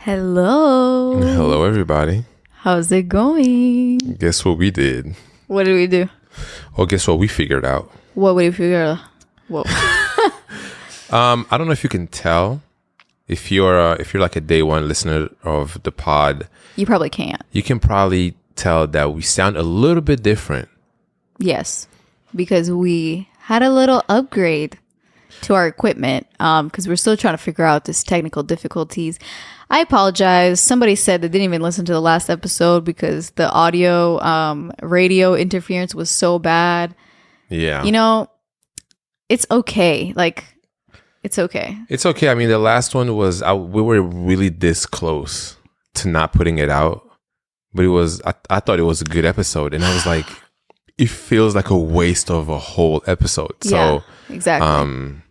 Hello. Hello, everybody. How's it going? Guess what we did? What did we do? Oh, guess what we figured out? What would you figure out? Whoa. I don't know if you can tell if you're like a day one listener of the pod. You probably can't. You can probably tell that we sound a little bit different. Yes, because we had a little upgrade to our equipment because we're still trying to figure out this technical difficulties. I apologize. Somebody said they didn't even listen to the last episode because the audio radio interference was so bad. Yeah. You know, it's okay. It's okay. It's okay. I mean, the last one was, we were really this close to not putting it out. But it was, I thought it was a good episode. And I was like, it feels like a waste of a whole episode. So, yeah, exactly.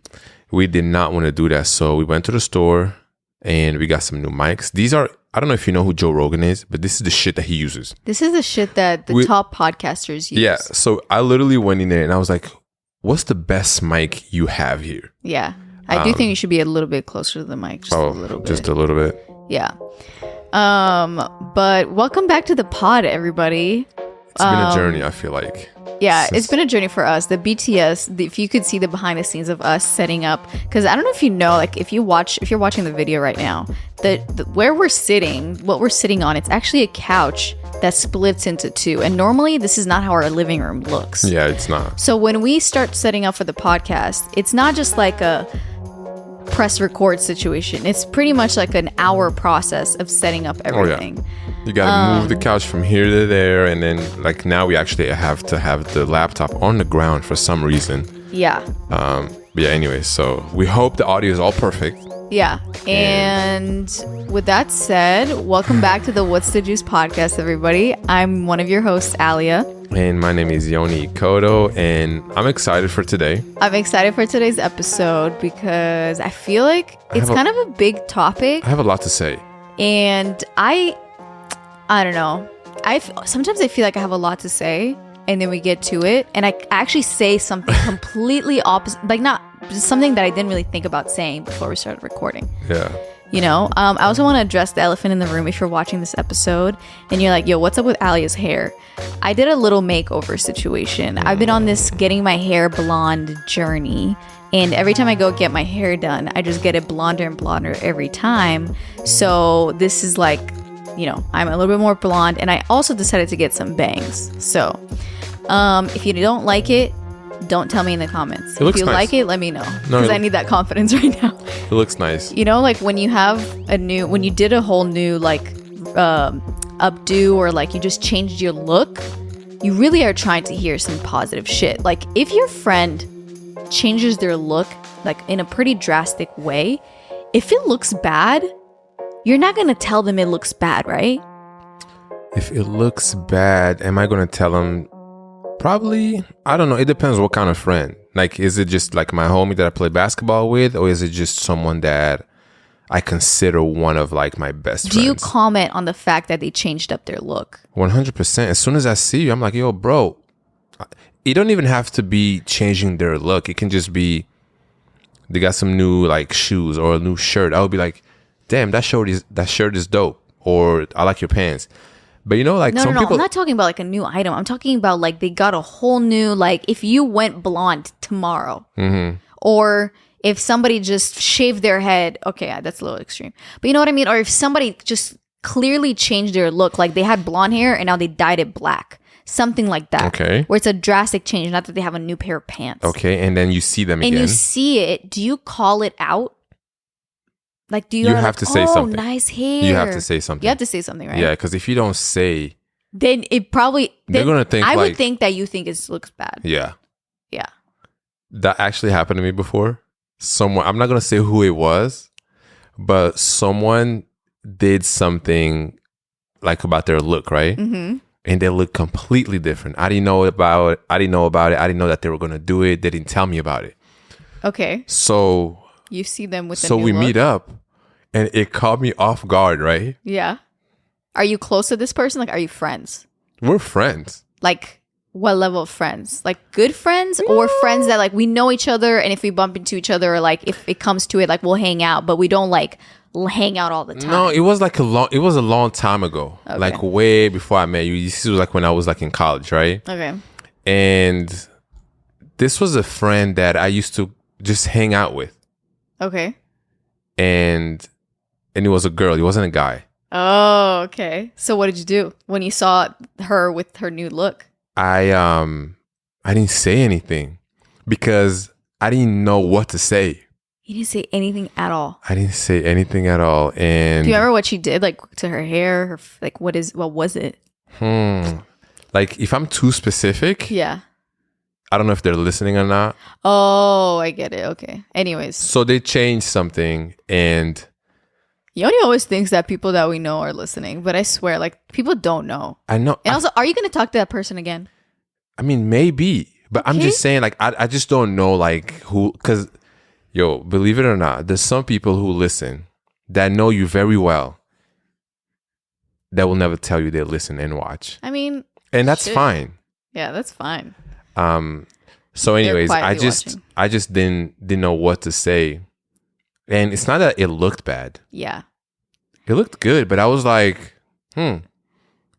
We did not want to do that. So we went to the store and we got some new mics. These are, I don't know if you know who Joe Rogan is, but this is the shit that he uses. This is the shit that the top podcasters use. Yeah. So I literally went in there and I was like, what's the best mic you have here? Yeah. I do think you should be a little bit closer to the mic. Just a little bit. Just a little bit. Yeah. But welcome back to the pod, everybody. It's been a journey, I feel like. Yeah, it's been a journey for us. The BTS, if you could see the behind the scenes of us setting up, because I don't know if you know, like if you're watching the video right now, where we're sitting, what we're sitting on, it's actually a couch that splits into two. And normally this is not how our living room looks. Yeah, it's not. So when we start setting up for the podcast, it's not just like a press record situation. It's pretty much like an hour process of setting up everything. Oh, yeah. You gotta move the couch from here to there, and then like now we actually have to have the laptop on the ground for some reason. Yeah. But yeah, anyway, so we hope the audio is all perfect. Yeah. And with that said, welcome back to the What's the Juice podcast, everybody. I'm one of your hosts, Alia. And my name is Yoni Kodo, and I'm excited for today. I'm excited for today's episode because I feel like it's kind of a big topic. I have a lot to say. And I don't know. Sometimes I feel like I have a lot to say, and then we get to it, and I actually say something completely opposite, like not just something that I didn't really think about saying before we started recording. Yeah. You know, I also want to address the elephant in the room. If you're watching this episode and you're like, yo, what's up with Alia's hair? I did a little makeover situation. I've been on this getting my hair blonde journey. And every time I go get my hair done, I just get it blonder and blonder every time. So this is like, you know, I'm a little bit more blonde. And I also decided to get some bangs. So if you don't like it, don't tell me in the comments. If you like it, let me know. Because I need that confidence right now. It looks nice. You know, like when you have when you did a whole new like updo, or like you just changed your look, you really are trying to hear some positive shit. Like if your friend changes their look like in a pretty drastic way, if it looks bad, you're not going to tell them it looks bad, right? If it looks bad, am I going to tell them? Probably, I don't know. It depends what kind of friend. Like, is it just like my homie that I play basketball with, or is it just someone that I consider one of like my best friends? Do you comment on the fact that they changed up their look? 100%. As soon as I see you, I'm like, yo, bro. You don't even have to be changing their look. It can just be they got some new like shoes or a new shirt. I would be like, damn, that shirt is dope, or I like your pants. But you know, like some people... I'm not talking about like a new item. I'm talking about like they got a whole new, like if you went blonde tomorrow, or if somebody just shaved their head. Okay, yeah, that's a little extreme. But you know what I mean? Or if somebody just clearly changed their look, like they had blonde hair and now they dyed it black. Something like that. Okay. Where it's a drastic change, not that they have a new pair of pants. Okay, and then you see them again. And you see it. Do you call it out? Like, do you have to say something. Nice hair. You have to say something. You have to say something, right? Yeah, because if you don't say, then it probably they're gonna think. I would think that you think it looks bad. Yeah. Yeah. That actually happened to me before. Someone, I'm not gonna say who it was, but someone did something like about their look, right? Mm-hmm. And they look completely different. I didn't know about it. I didn't know that they were gonna do it. They didn't tell me about it. Okay. So you see them with. So we meet up, and it caught me off guard, right? Yeah. Are you close to this person? Like, are you friends? We're friends. Like, what level of friends? Like, good friends, or friends that like we know each other, and if we bump into each other, or like if it comes to it, like we'll hang out, but we don't like hang out all the time? No, it was a long time ago. Okay. Like way before I met you. This was like when I was like in college, right? Okay. And this was a friend that I used to just hang out with. Okay. And it was a girl. It wasn't a guy. Oh, okay. So what did you do when you saw her with her new look? I didn't say anything because I didn't know what to say. You didn't say anything at all. I didn't say anything at all. And do you remember what she did, like to her hair? Like what was it? Like if I'm too specific, Yeah. I don't know if they're listening or not. Oh, I get it. Okay. Anyways, so they changed something, and Yoni always thinks that people that we know are listening, but I swear, like people don't know. I know. And also, are you going to talk to that person again? I mean, maybe, but I'm just saying, like I just don't know, like who, because yo, believe it or not, there's some people who listen that know you very well that will never tell you they listen and watch. I mean, and that's fine. Yeah, that's fine. So anyways, I just didn't know what to say. And it's not that it looked bad. Yeah. It looked good, but I was like, And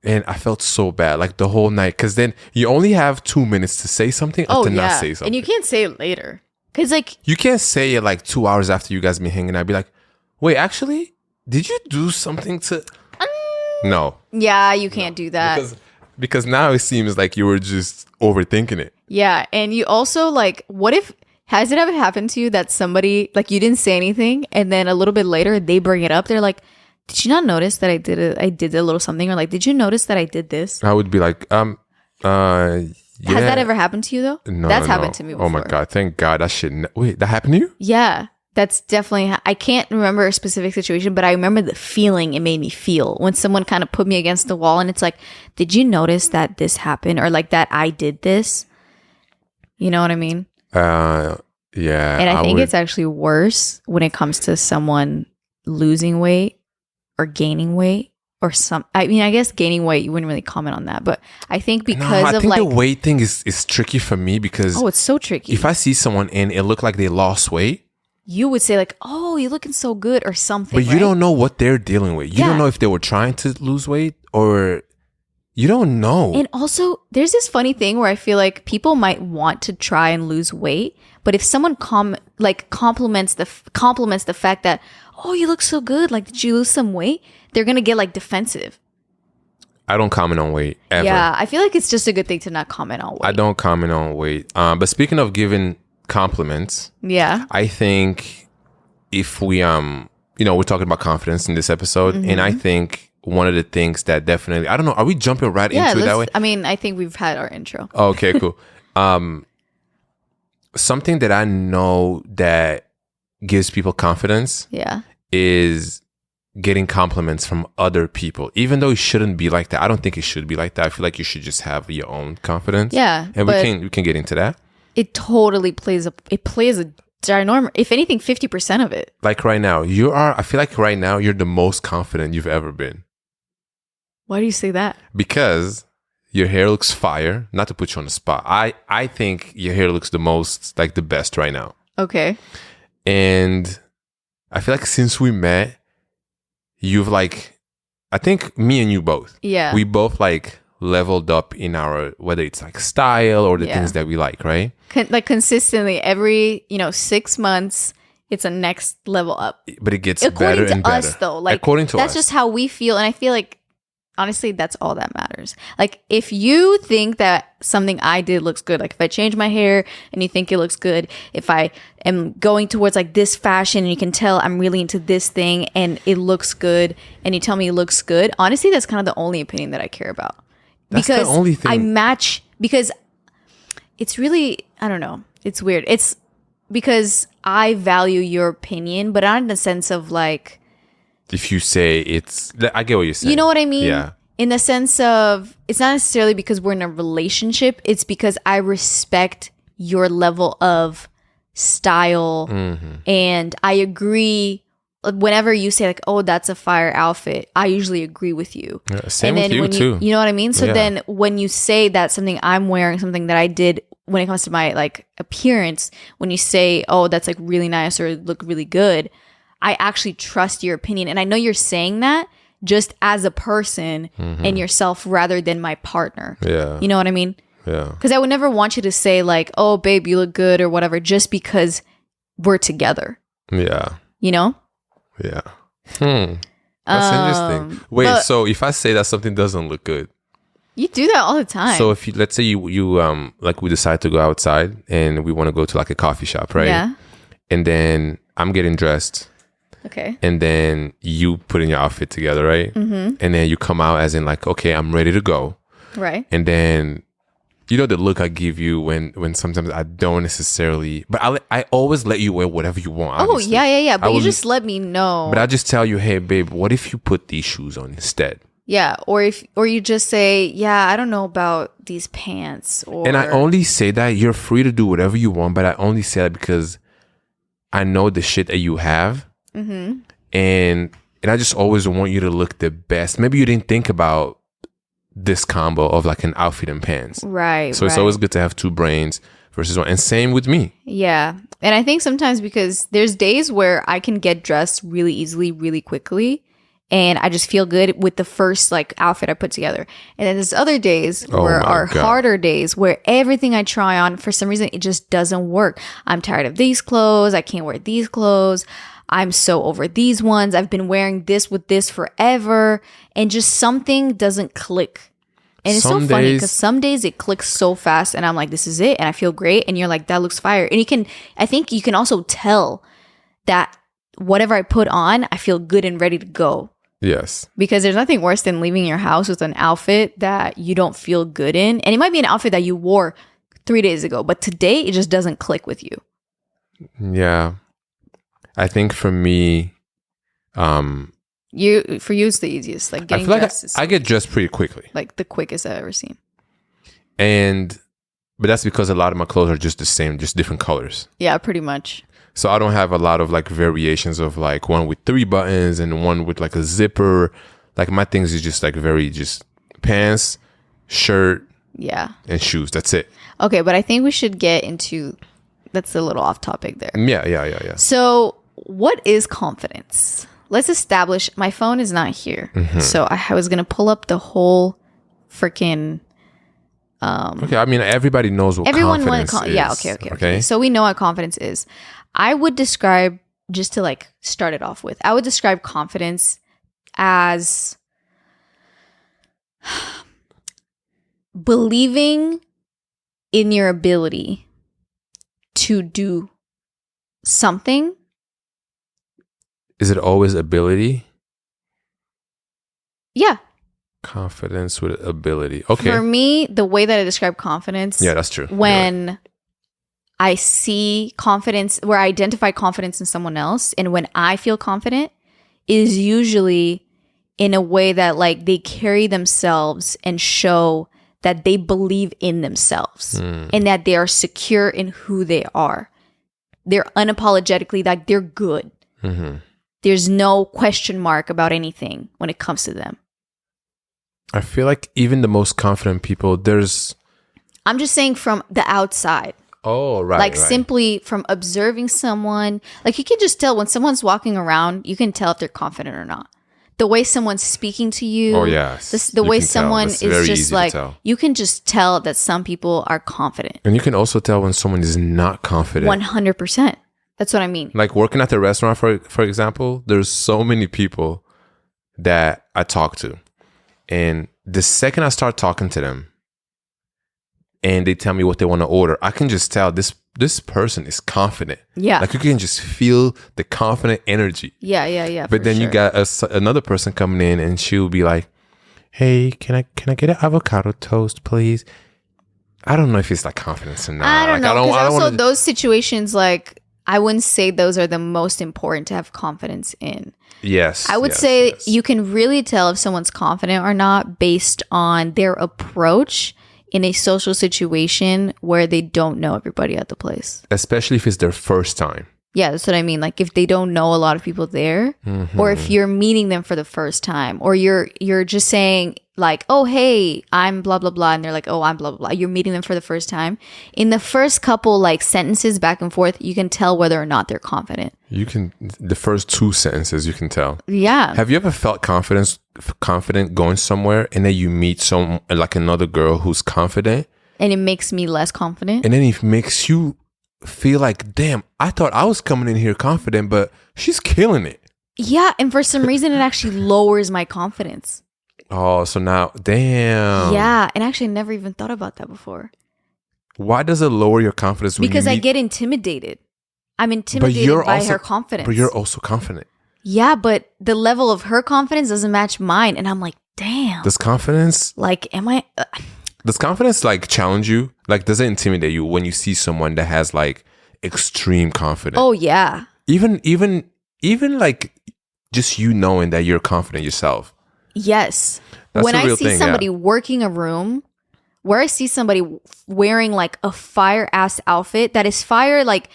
I felt so bad like the whole night, because then you only have 2 minutes to say something or to not say something. And you can't say it later. Because like you can't say it like 2 hours after you guys been hanging out. Be like, wait, actually, did you do something to No. Yeah, you can't do that. Because now it seems like you were just overthinking it. Yeah. And you also like, has it ever happened to you that somebody, like you didn't say anything and then a little bit later they bring it up? They're like, did you not notice that I did a little something? Or like, did you notice that I did this? I would be like, yeah. Has that ever happened to you though? No, That's happened to me before. Oh my God. Thank God. That shit. Wait, that happened to you? Yeah. That's definitely, I can't remember a specific situation, but I remember the feeling it made me feel when someone kind of put me against the wall and it's like, did you notice that this happened? Or like that I did this? You know what I mean? Yeah. And I think it's actually worse when it comes to someone losing weight or gaining weight or I mean, I guess gaining weight, you wouldn't really comment on that, but I think because I think the weight thing is tricky for me because it's so tricky. If I see someone and it looked like they lost weight, you would say like, oh, you're looking so good or something. But you don't know what they're dealing with. You don't know if they were trying to lose weight or you don't know. And also, there's this funny thing where I feel like people might want to try and lose weight, but if someone compliments the fact that, oh, you look so good, like did you lose some weight? They're gonna get like defensive. I don't comment on weight ever. Yeah, I feel like it's just a good thing to not comment on weight. I don't comment on weight. But speaking of giving compliments, I think if we we're talking about confidence in this episode, and I think one of the things that definitely, I don't know, are we jumping right into it that way? I mean, I think we've had our intro. Okay, cool. Something that I know that gives people confidence is getting compliments from other people, even though it shouldn't be like that. I don't think it should be like that. I feel like you should just have your own confidence. Yeah, and we can get into that. It totally plays a ginormous, if anything, 50% of it. Like right now, I feel like right now you're the most confident you've ever been. Why do you say that? Because your hair looks fire. Not to put you on the spot. I think your hair looks the most, like the best right now. Okay. And I feel like since we met, you've like, I think me and you both. Yeah. We both like leveled up in our, whether it's like style or the things that we like, right? Like consistently every 6 months it's a next level up, but it gets better and better. According to us though, like according to that's us. Just how we feel. And I feel like honestly that's all that matters. Like if you think that something I did looks good, like if I change my hair and you think it looks good, if I am going towards like this fashion and you can tell I'm really into this thing and it looks good and you tell me it looks good, honestly that's kind of the only opinion that I care about. That's because the only thing I match, because it's really, I don't know, it's weird. It's because I value your opinion, but not in the sense of like, if you say I get what you're saying. You know what I mean? Yeah. In the sense of, it's not necessarily because we're in a relationship. It's because I respect your level of style. And I agree. Whenever you say like, oh, that's a fire outfit, I usually agree with you. Yeah, same with you too. You know what I mean? So then when you say that something I'm wearing, something that I did when it comes to my like appearance, when you say, oh, that's like really nice or look really good, I actually trust your opinion. And I know you're saying that just as a person and yourself rather than my partner. Yeah. You know what I mean? Yeah. Because I would never want you to say like, oh, babe, you look good or whatever, just because we're together. Yeah. You know? Yeah. That's interesting. Wait, so if I say that something doesn't look good, you do that all the time. so if you, let's say you like we decide to go outside and we want to go to like a coffee shop, right? Yeah. And then I'm getting dressed. Okay. And then you put in your outfit together, right? Mm-hmm. And then you come out as in like, okay, I'm ready to go. Right. And then, you know, the look I give you when sometimes I don't necessarily, but I always let you wear whatever you want. Obviously. Oh, yeah. But you just let me know. But I just tell you, hey, babe, what if you put these shoes on instead? Yeah. Or you just say, yeah, I don't know about these pants. And I only say that, you're free to do whatever you want, but I only say that because I know the shit that you have. Mm-hmm. And I just always want you to look the best. Maybe you didn't think about this combo of like an outfit and pants. Right. So it's always good to have two brains versus one. And same with me. Yeah. And I think sometimes because there's days where I can get dressed really easily, really quickly. And I just feel good with the first like outfit I put together. And then there's other days where are harder days where everything I try on, for some reason, it just doesn't work. I'm tired of these clothes. I can't wear these clothes. I'm so over these ones. I've been wearing this with this forever. And just something doesn't click. And it's so funny because some days it clicks so fast and I'm like, this is it. And I feel great. And you're like, that looks fire. And I think you can also tell that whatever I put on, I feel good and ready to go. Yes. Because there's nothing worse than leaving your house with an outfit that you don't feel good in. And it might be an outfit that you wore 3 days ago, but today it just doesn't click with you. Yeah. I think for me, for you it's the easiest. Like getting dressed. I get dressed pretty quickly. Like the quickest I've ever seen. But that's because a lot of my clothes are just the same, just different colors. Yeah, pretty much. So I don't have a lot of like variations of like one with 3 buttons and one with like a zipper. Like my things is just like just pants, shirt, yeah, and shoes. That's it. Okay, but I think we should get into, that's a little off topic there. Yeah. So what is confidence? Let's establish, my phone is not here. Mm-hmm. So I was going to pull up the whole freaking... okay, I mean, everybody knows what confidence is. Yeah, okay. So we know what confidence is. I would describe, just to like start it off with, I would describe confidence as believing in your ability to do something. Is it always ability? Yeah. Confidence with ability. Okay. For me, the way that I describe confidence. Yeah, that's true. When I see confidence, where I identify confidence in someone else, and when I feel confident, is usually in a way that like they carry themselves and show that they believe in themselves and that they are secure in who they are. They're unapologetically like they're good. Mm-hmm. There's no question mark about anything when it comes to them. I feel like even the most confident people, I'm just saying from the outside. Oh, right. Like simply from observing someone. Like you can just tell when someone's walking around, you can tell if they're confident or not. The way someone's speaking to you. Oh, yes. The way someone is just like, you can just tell that some people are confident. And you can also tell when someone is not confident. 100%. That's what I mean. Like working at the restaurant, for example, there's so many people that I talk to. And the second I start talking to them and they tell me what they want to order, I can just tell this person is confident. Yeah. Like you can just feel the confident energy. Yeah. But then you got another person coming in and she'll be like, hey, can I get an avocado toast, please? I don't know if it's like confidence or not. I don't like, know. Because also those situations, like, I wouldn't say those are the most important to have confidence in. Yes. I would say you can really tell if someone's confident or not based on their approach in a social situation where they don't know everybody at the place. Especially if it's their first time. Yeah, that's what I mean. Like if they don't know a lot of people there, or if you're meeting them for the first time, or you're just saying like, oh, hey, I'm blah, blah, blah. And they're like, oh, I'm blah, blah, blah. You're meeting them for the first time. In the first couple like sentences back and forth, you can tell whether or not they're confident. The first 2 sentences, you can tell. Yeah. Have you ever felt confident going somewhere and then you meet like another girl who's confident? And it makes me less confident. And then it makes you feel like, damn, I thought I was coming in here confident, but she's killing it. Yeah. And for some reason, it actually lowers my confidence. Oh, so now, damn. Yeah. And actually, I never even thought about that before. Why does it lower your confidence? Because I get intimidated. I'm intimidated by her confidence. But you're also confident. Yeah, but the level of her confidence doesn't match mine. And I'm like, damn. Does confidence... Like, am I... Does confidence like challenge you? Like, does it intimidate you when you see someone that has like extreme confidence? Oh, yeah. Even like just you knowing that you're confident yourself. Yes. That's when a I real see thing, somebody working a room where I see somebody wearing like a fire ass outfit that is fire, like,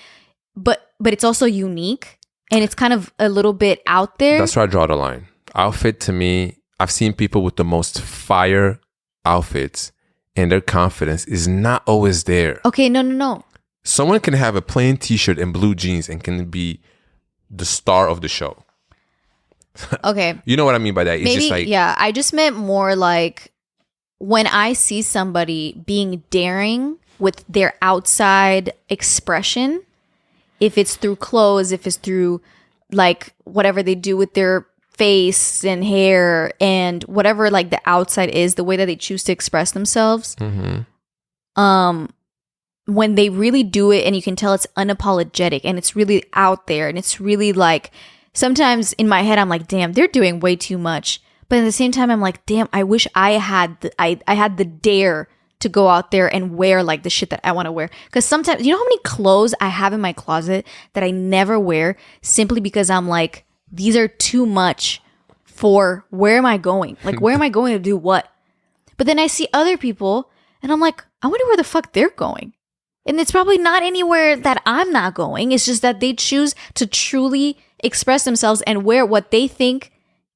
but it's also unique and it's kind of a little bit out there. That's where I draw the line. Outfit to me, I've seen people with the most fire outfits and their confidence is not always there. Okay, no. Someone can have a plain t-shirt and blue jeans and can be the star of the show. Okay. You know what I mean by that? It's maybe, just like... Yeah, I just meant more like when I see somebody being daring with their outside expression, if it's through clothes, if it's through like whatever they do with their face and hair and whatever like the outside is, the way that they choose to express themselves. Mm-hmm. When they really do it and you can tell it's unapologetic and it's really out there and it's really like, sometimes in my head I'm like, damn, they're doing way too much. But at the same time I'm like, damn, I wish I had the dare to go out there and wear like the shit that I want to wear. Because sometimes, you know how many clothes I have in my closet that I never wear simply because I'm like, these are too much for where am I going? Like, where am I going to do what? But then I see other people and I'm like, I wonder where the fuck they're going. And it's probably not anywhere that I'm not going. It's just that they choose to truly express themselves and wear what they think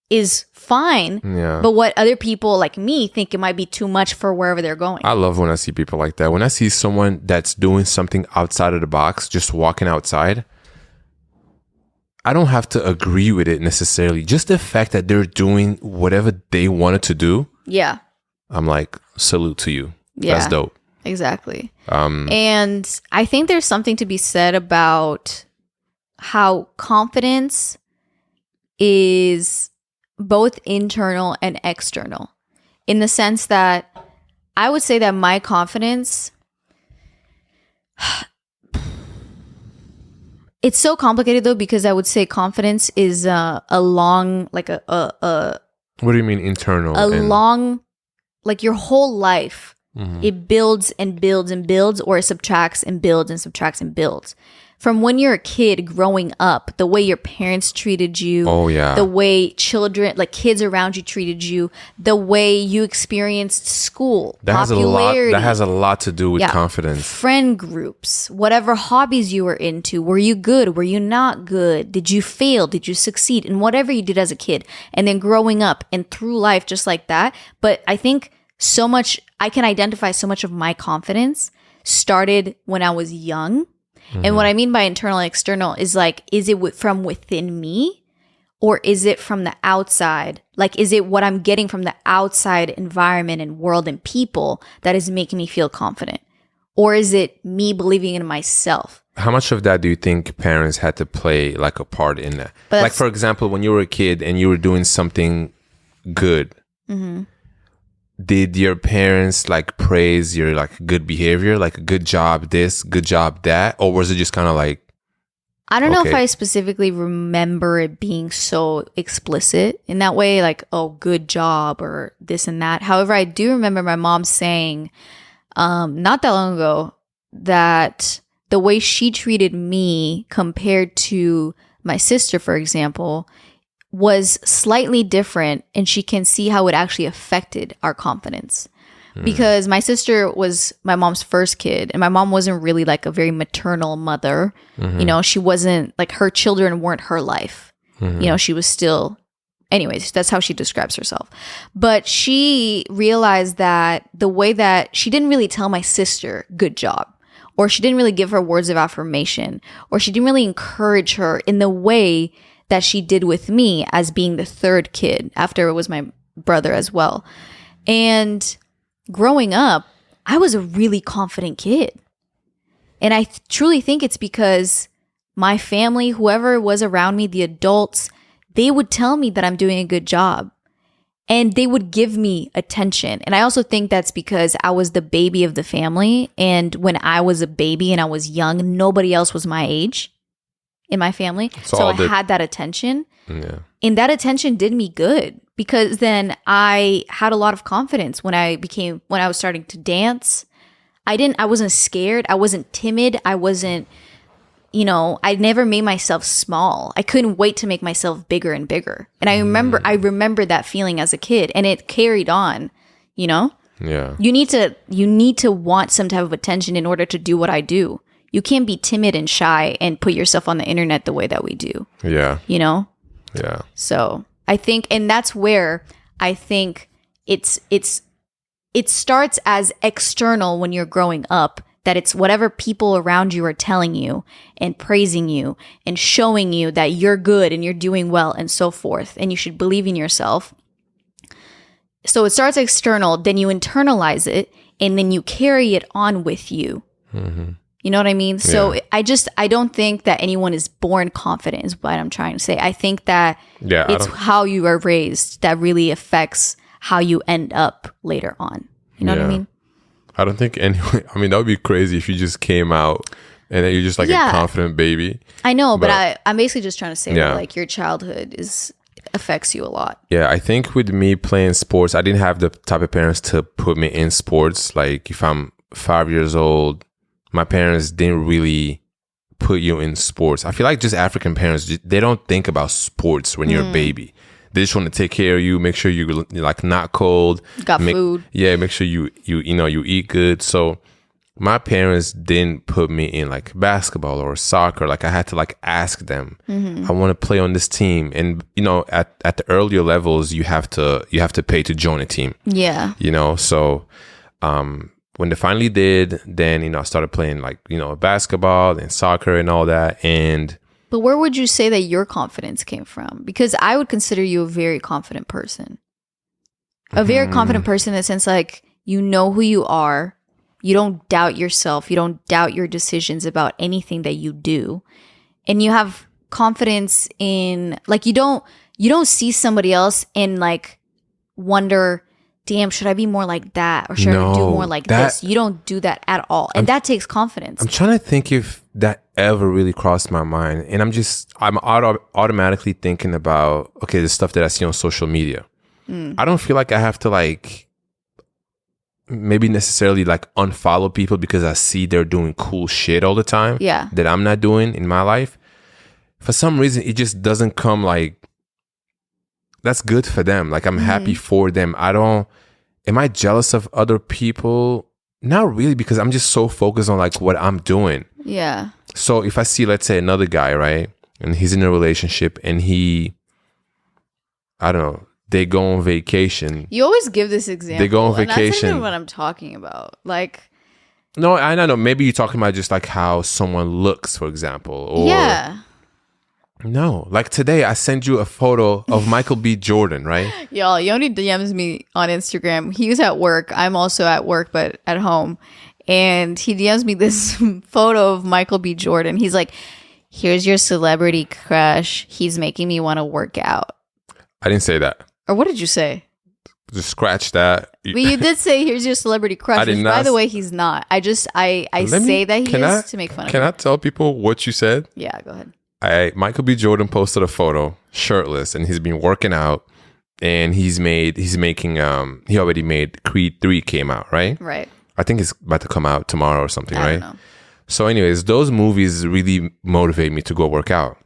is fine. Yeah. But what other people like me think it might be too much for wherever they're going. I love when I see people like that. When I see someone that's doing something outside of the box, just walking outside, I don't have to agree with it necessarily. Just the fact that they're doing whatever they wanted to do. Yeah. I'm like, salute to you. Yeah. That's dope. Exactly. And I think there's something to be said about how confidence is both internal and external, in the sense that I would say that my confidence, it's so complicated though, because I would say confidence is a long, like what do you mean internal? Long, like your whole life. Mm-hmm. It builds and builds and builds, or it subtracts and builds and subtracts and builds. From when you're a kid growing up, the way your parents treated you, oh yeah, the way children, like kids around you treated you, the way you experienced school, popularity. That has a lot to do with confidence. Friend groups, whatever hobbies you were into. Were you good? Were you not good? Did you fail? Did you succeed? In whatever you did as a kid. And then growing up and through life just like that. But I think so much, I can identify so much of my confidence started when I was young. Mm-hmm. And what I mean by internal and external is like, is it from within me or is it from the outside? Like, is it what I'm getting from the outside environment and world and people that is making me feel confident? Or is it me believing in myself? How much of that do you think parents had to play like a part in that? Like, for example, when you were a kid and you were doing something good, mm-hmm. Did your parents like praise your like good behavior, like good job this, good job that, or was it just kind of like, I don't know if I specifically remember it being so explicit in that way, like, oh, good job or this and that. However, I do remember my mom saying not that long ago that the way she treated me compared to my sister, for example, was slightly different, and she can see how it actually affected our confidence. Because my sister was my mom's first kid, and my mom wasn't really like a very maternal mother. Mm-hmm. You know, she wasn't like, her children weren't her life. Mm-hmm. You know, she was still Anyways, that's how she describes herself. But she realized that the way that she didn't really tell my sister, good job, or she didn't really give her words of affirmation, or she didn't really encourage her in the way that she did with me as being the third kid after it was my brother as well. And growing up, I was a really confident kid. And I truly think it's because my family, whoever was around me, the adults, they would tell me that I'm doing a good job and they would give me attention. And I also think that's because I was the baby of the family. And when I was a baby and I was young, nobody else was my age in my family. So I had that attention. Yeah. And that attention did me good because then I had a lot of confidence when I was starting to dance. I wasn't scared. I wasn't timid. I wasn't, I never made myself small. I couldn't wait to make myself bigger and bigger. And I remember that feeling as a kid, and it carried on, Yeah. You need to want some type of attention in order to do what I do. You can't be timid and shy and put yourself on the internet the way that we do. Yeah. Yeah. So I think, and that's where I think it starts as external when you're growing up, that it's whatever people around you are telling you and praising you and showing you that you're good and you're doing well and so forth. And you should believe in yourself. So it starts external, then you internalize it, and then you carry it on with you. Mm-hmm. You know what I mean? So Yeah. I don't think that anyone is born confident is what I'm trying to say. I think that it's how you are raised that really affects how you end up later on. You know what I mean? I don't think anyone, that would be crazy if you just came out and then you're just like a confident baby. I know, but I'm basically just trying to say that like your childhood affects you a lot. Yeah, I think with me playing sports, I didn't have the type of parents to put me in sports. Like if I'm 5 years old, my parents didn't really put you in sports. I feel like just African parents, they don't think about sports when you're a baby. They just want to take care of you, make sure you're like not cold. Got food. Yeah, make sure you eat good. So my parents didn't put me in like basketball or soccer. Like I had to like ask them, I want to play on this team. And at the earlier levels, you have to pay to join a team. Yeah. So when they finally did, then I started playing like basketball and soccer and all that. But where would you say that your confidence came from? Because I would consider you a very confident person. A very confident person in the sense like you know who you are. You don't doubt yourself. You don't doubt your decisions about anything that you do. And you have confidence in like you don't see somebody else and like wonder, damn, should I be more like that? Or should I do more like this? You don't do that at all. And that takes confidence. I'm trying to think if that ever really crossed my mind. And I'm automatically thinking about, okay, the stuff that I see on social media. I don't feel like I have to like maybe necessarily like unfollow people because I see they're doing cool shit all the time that I'm not doing in my life. For some reason, it just doesn't come like, that's good for them. Like I'm happy for them. Am I jealous of other people? Not really, because I'm just so focused on like what I'm doing. Yeah. So if I see, let's say another guy, right? And he's in a relationship and I don't know, they go on vacation. You always give this example. They go on vacation. And that's not even what I'm talking about. Like. No, I don't know. Maybe you're talking about just like how someone looks, for example. Or, yeah. No, like today I sent you a photo of Michael B. Jordan, right? Y'all, Yoni DMs me on Instagram. He was at work. I'm also at work, but at home. And he DMs me this photo of Michael B. Jordan. He's like, here's your celebrity crush. He's making me want to work out. I didn't say that. Or what did you say? Just scratch that. But you did say, here's your celebrity crush. Which, by the way, he's not. I say that he is to make fun of him. Can I tell people what you said? Yeah, go ahead. Michael B. Jordan posted a photo shirtless and he's been working out and he already made Creed 3 came out, right? Right. I think it's about to come out tomorrow or something, right? I don't know. So anyways, those movies really motivate me to go work out.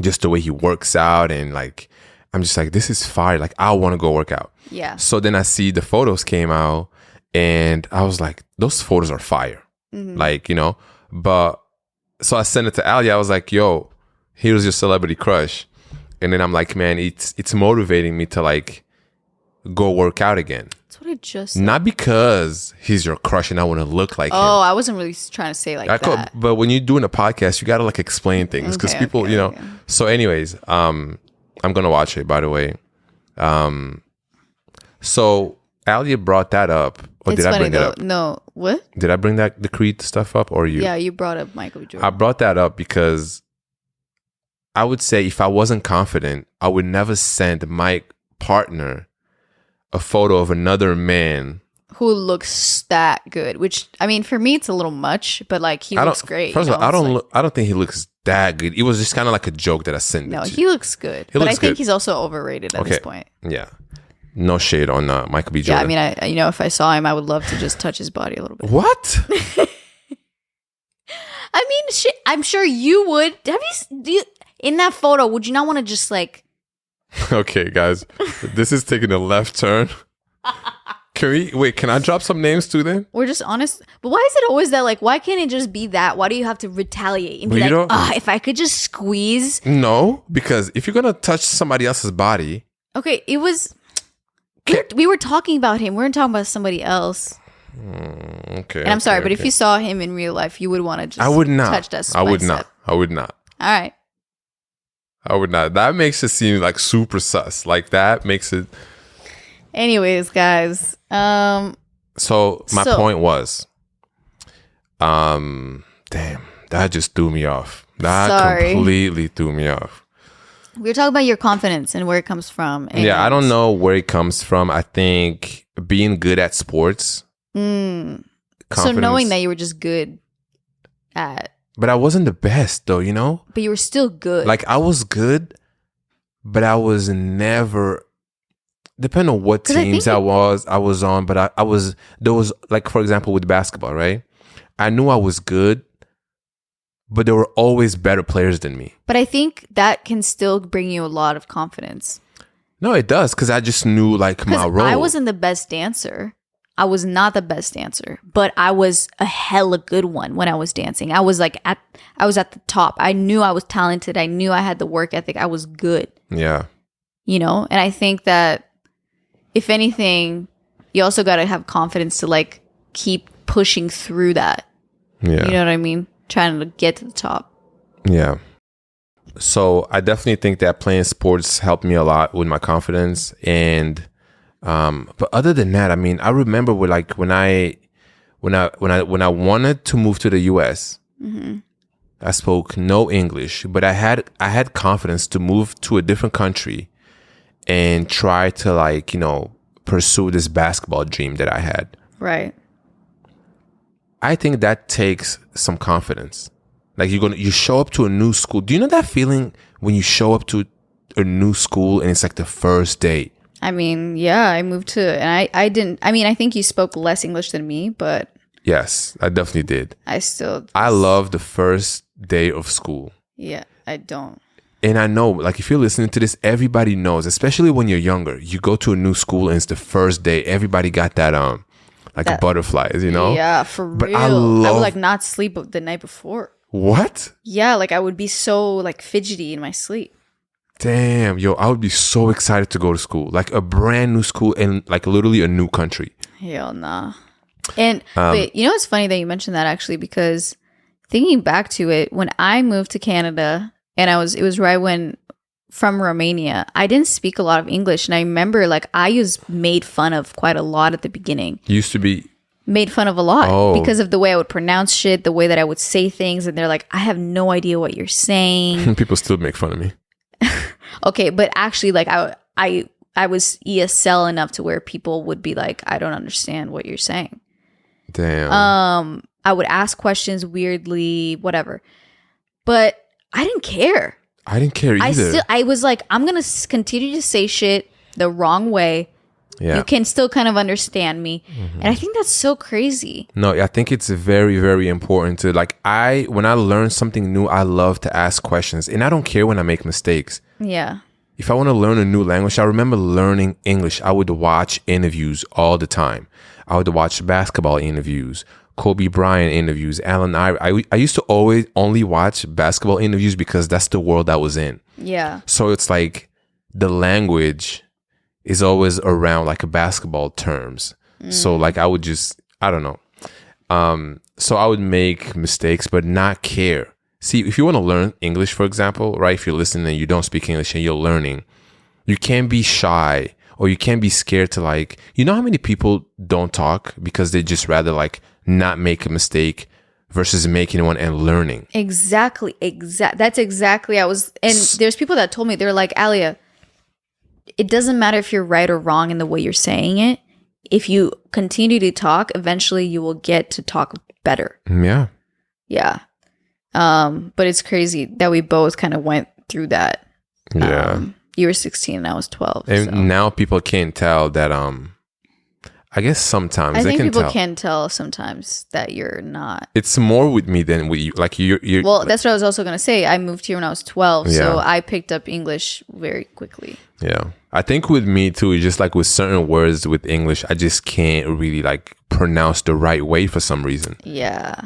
Just the way he works out and like, I'm just like, this is fire. Like I want to go work out. Yeah. So then I see the photos came out and I was like, those photos are fire. Like, but so I sent it to Ali. I was like, yo, here's your celebrity crush. And then I'm like, man, it's motivating me to like go work out again. That's what I just said. Not because he's your crush and I want to look like him. Oh, I wasn't really trying to say like that. But when you're doing a podcast, you got to like explain things because people, you know. Okay. So anyways, I'm going to watch it, by the way. So Alia brought that up. Or did I bring it up? No. What? Did I bring the Creed stuff up or you? Yeah, you brought up Michael B. Jordan. I brought that up because I would say if I wasn't confident, I would never send my partner a photo of another man who looks that good. Which, I mean, for me, it's a little much, but like he looks great. First of all, I don't think he looks that good. It was just kind of like a joke that I sent. No, he looks good. But I think he's also overrated at this point. Yeah. No shade on Michael B. Jordan. Yeah, I mean, if I saw him, I would love to just touch his body a little bit. What? I mean, shit, I'm sure you would. In that photo, would you not want to just like... Okay, guys, this is taking a left turn. Can I drop some names too then? We're just honest. But why is it always that, like, why can't it just be that? Why do you have to retaliate and be if I could just squeeze? No, because if you're going to touch somebody else's body... Okay, it was... We were talking about him. We weren't talking about somebody else. Okay. And I'm sorry, but if you saw him in real life, you would want to just touch that I would not. I would not. All right. I would not. That makes it seem like super sus. Like that makes it... Anyways, guys. So my point was... damn, that just threw me off. That completely threw me off. We were talking about your confidence and where it comes from. Yeah, I don't know where it comes from. I think being good at sports. So knowing that you were just good at... But I wasn't the best though, you know? But you were still good. Like I was good, but I was never... Depending on what teams I was on, but there was like, for example, with basketball, right? I knew I was good, but there were always better players than me. But I think that can still bring you a lot of confidence. No, it does, because I just knew like my role. I wasn't the best dancer. I was not the best dancer, but I was a hella good one when I was dancing. I was like at the top. I knew I was talented. I knew I had the work ethic. I was good. Yeah. You know, and I think that if anything, you also got to have confidence to like keep pushing through that. Yeah. You know what I mean? Trying to get to the top. Yeah. So I definitely think that playing sports helped me a lot with my confidence. And but other than that, I mean, I remember when I wanted to move to the US, I spoke no English, but I had confidence to move to a different country and try to like, you know, pursue this basketball dream that I had. Right. I think that takes some confidence. Like you show up to a new school. Do you know that feeling when you show up to a new school and it's like the first day? I mean, yeah, I moved to, and I didn't, I mean, I think you spoke less English than me, but. Yes, I definitely did. I love the first day of school. Yeah, I don't. And I know, like, if you're listening to this, everybody knows, especially when you're younger, you go to a new school and it's the first day. Everybody got that, the butterflies, you know? Yeah, for real. I would like not sleep the night before. What? Yeah, like I would be so like fidgety in my sleep. Damn, yo, I would be so excited to go to school. Like a brand new school in like literally a new country. Hell nah. And but you know it's funny that you mentioned that actually, because thinking back to it, when I moved to Canada and it was right when from Romania, I didn't speak a lot of English. And I remember like I was made fun of quite a lot at the beginning. Used to be made fun of a lot because of the way I would pronounce shit, the way that I would say things. And they're like, I have no idea what you're saying. People still make fun of me. Okay, but actually, like I was ESL enough to where people would be like, I don't understand what you're saying. Damn. I would ask questions weirdly, whatever. But I didn't care. I didn't care either. I was like, I'm going to continue to say shit the wrong way. Yeah. You can still kind of understand me. Mm-hmm. And I think that's so crazy. No, I think it's very, very important to like, when I learn something new, I love to ask questions and I don't care when I make mistakes. Yeah. If I want to learn a new language, I remember learning English. I would watch interviews all the time. I would watch basketball interviews, Kobe Bryant interviews, Allen Iverson. I used to always only watch basketball interviews because that's the world I was in. Yeah. So it's like the language is always around like basketball terms. So like I don't know. So I would make mistakes, but not care. See, if you want to learn English, for example, right? If you're listening and you don't speak English and you're learning, you can't be shy or you can't be scared to like, you know how many people don't talk because they just rather like not make a mistake versus making one and learning. Exactly. That's exactly. There's people that told me, they're like, Alia, it doesn't matter if you're right or wrong in the way you're saying it. If you continue to talk, eventually you will get to talk better. Yeah. Yeah. But it's crazy that we both kind of went through that. Yeah. You were 16 and I was 12. And so. now people can't tell that, I guess sometimes I they think can people tell. can tell sometimes that you're not. It's more with me than with you. Like you're Well, that's what I was also going to say. I moved here when I was 12, so I picked up English very quickly. Yeah. I think with me too, it's just like with certain words with English, I just can't really like pronounce the right way for some reason. Yeah.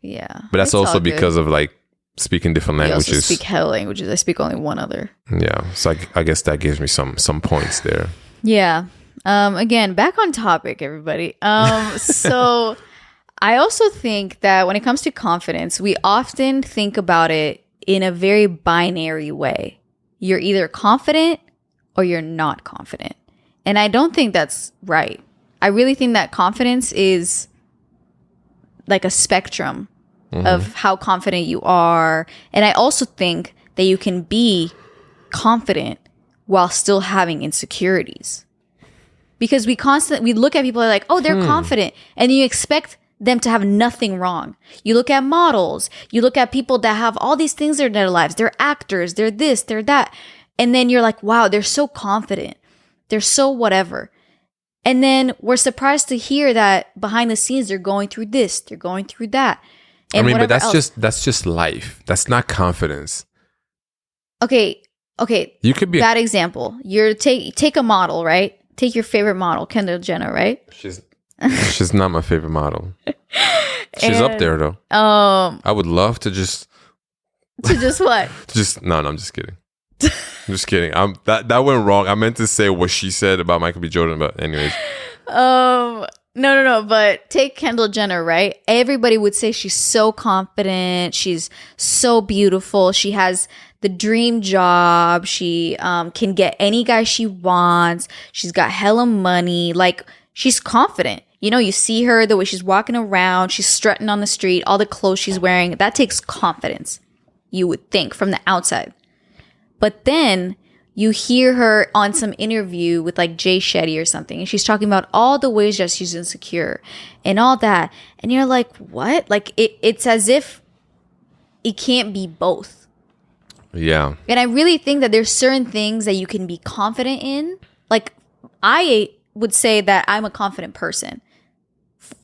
Yeah. But that's also because of like speaking different languages. I also speak hell languages. I speak only one other. Yeah. So I guess that gives me some points there. Yeah. Again, back on topic, everybody. So I also think that when it comes to confidence, we often think about it in a very binary way. You're either confident or you're not confident. And I don't think that's right. I really think that confidence is like a spectrum of how confident you are. And I also think that you can be confident while still having insecurities. Because we look at people like, oh, they're confident. And you expect them to have nothing wrong. You look at models. You look at people that have all these things in their lives. They're actors. They're this, they're that. And then you're like, wow, they're so confident. They're so whatever. And then we're surprised to hear that behind the scenes, they're going through this. They're going through that. And but that's just life. That's not confidence. Okay. You could be bad example. You're take a model, right? Take your favorite model, Kendall Jenner, right? She's not my favorite model. She's up there though. I would love to just what? No, I'm just kidding. I'm just kidding. That went wrong. I meant to say what she said about Michael B. Jordan, but anyways. No. But take Kendall Jenner, right? Everybody would say she's so confident. She's so beautiful. She has the dream job. She can get any guy she wants. She's got hella money. Like, she's confident. You know, you see her, the way she's walking around. She's strutting on the street. All the clothes she's wearing. That takes confidence, you would think, from the outside. But then you hear her on some interview with like Jay Shetty or something, and she's talking about all the ways that she's insecure and all that. And you're like, what? Like, it's as if it can't be both. Yeah. And I really think that there's certain things that you can be confident in. Like, I would say that I'm a confident person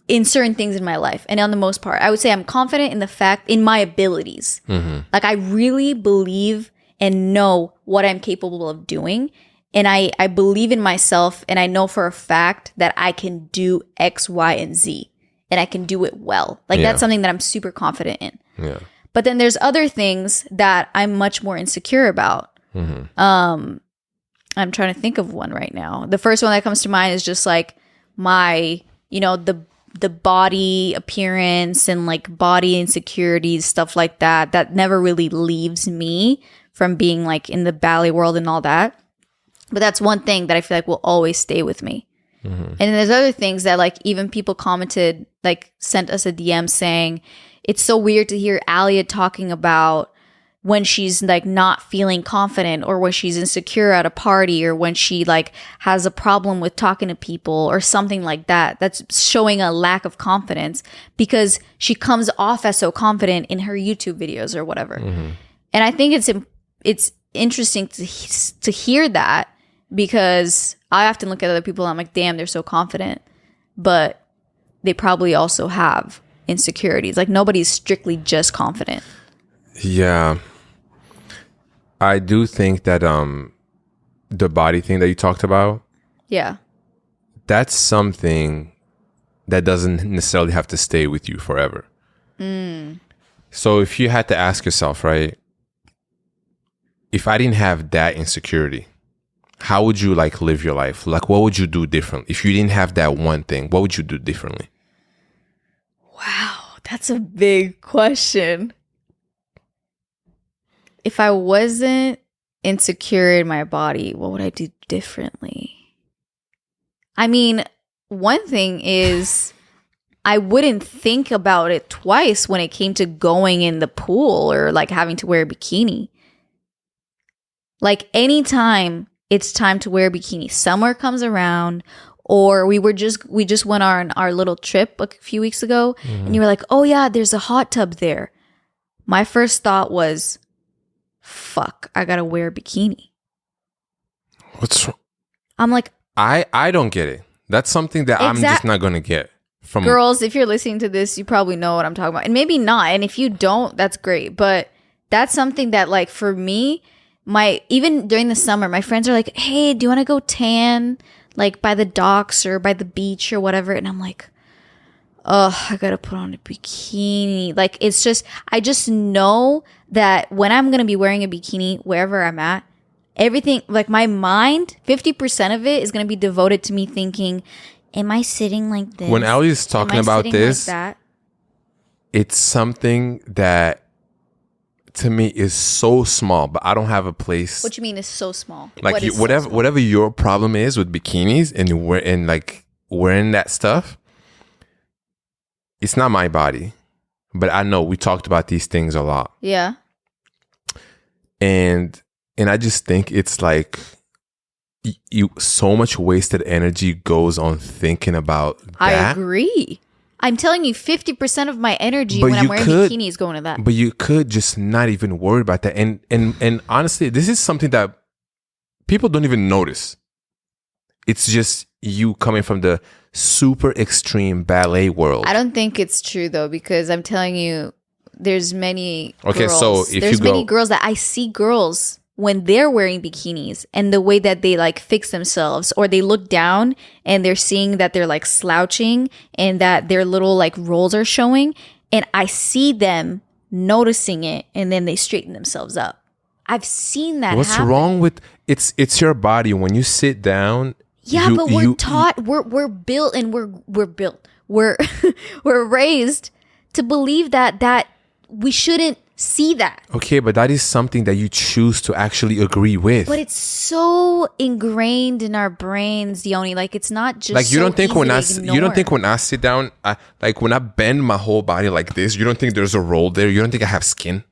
in certain things in my life. And on the most part, I would say I'm confident in my abilities. Like, I really believe and know what I'm capable of doing. And I believe in myself, and I know for a fact that I can do X, Y, and Z. And I can do it well. Like, that's something that I'm super confident in. Yeah. But then there's other things that I'm much more insecure about. I'm trying to think of one right now. The first one that comes to mind is just like my, the body appearance and like body insecurities, stuff like that. That never really leaves me from being like in the ballet world and all that. But that's one thing that I feel like will always stay with me. And then there's other things that like even people commented, like sent us a DM saying, it's so weird to hear Alia talking about when she's like not feeling confident, or when she's insecure at a party, or when she like has a problem with talking to people or something like that. That's showing a lack of confidence because she comes off as so confident in her YouTube videos or whatever. And I think it's interesting to hear that, because I often look at other people and I'm like, damn, they're so confident, but they probably also have insecurities. Like, nobody's strictly just confident. Yeah. I do think that the body thing that you talked about, Yeah. that's something that doesn't necessarily have to stay with you forever. So if you had to ask yourself, right, if I didn't have that insecurity, how would you like live your life? Like, what would you do differently? If you didn't have that one thing, what would you do differently? Wow, that's a big question. If I wasn't insecure in my body, what would I do differently? I mean, one thing is I wouldn't think about it twice when it came to going in the pool or like having to wear a bikini. Like anytime it's time to wear a bikini, summer comes around, or we just went on our little trip a few weeks ago, and you were like, oh yeah, there's a hot tub there. My first thought was, fuck, I gotta wear a bikini. What's wrong? I'm like, I don't get it. That's something that I'm just not gonna get from girls. If you're listening to this, you probably know what I'm talking about, and maybe not. And if you don't, that's great. But that's something that, like, for me, even during the summer, my friends are like, hey, do you want to go tan, like by the docks or by the beach or whatever? And I'm like, oh, I gotta put on a bikini. Like, it's just, I just know that when I'm gonna be wearing a bikini wherever I'm at, everything, like my mind, 50% of it is gonna be devoted to me thinking, am I sitting like this? When Allie's talking about this, like it's something that to me is so small, but I don't have a place. What you mean is so small? Like whatever your problem is with bikinis and like wearing that stuff, it's not my body. But I know we talked about these things a lot. Yeah. And I just think it's like you so much wasted energy goes on thinking about that. I agree. I'm telling you, 50% of my energy when I'm wearing bikini is going to that. But you could just not even worry about that. And honestly, this is something that people don't even notice. It's just you coming from the super extreme ballet world. I don't think it's true though, because I'm telling you, there's many girls. So there's many girls that I see girls when they're wearing bikinis and the way that they like fix themselves, or they look down and they're seeing that they're like slouching and that their little like rolls are showing, and I see them noticing it and then they straighten themselves up. I've seen that What's happen. wrong with it's your body when you sit down? Yeah, but we're taught, we're built, and we're built. We're raised to believe that we shouldn't see that. Okay, but that is something that you choose to actually agree with. But it's so ingrained in our brains, Yoni. Like, it's not just like you don't think when I sit down, like when I bend my whole body like this, you don't think there's a roll there? You don't think I have skin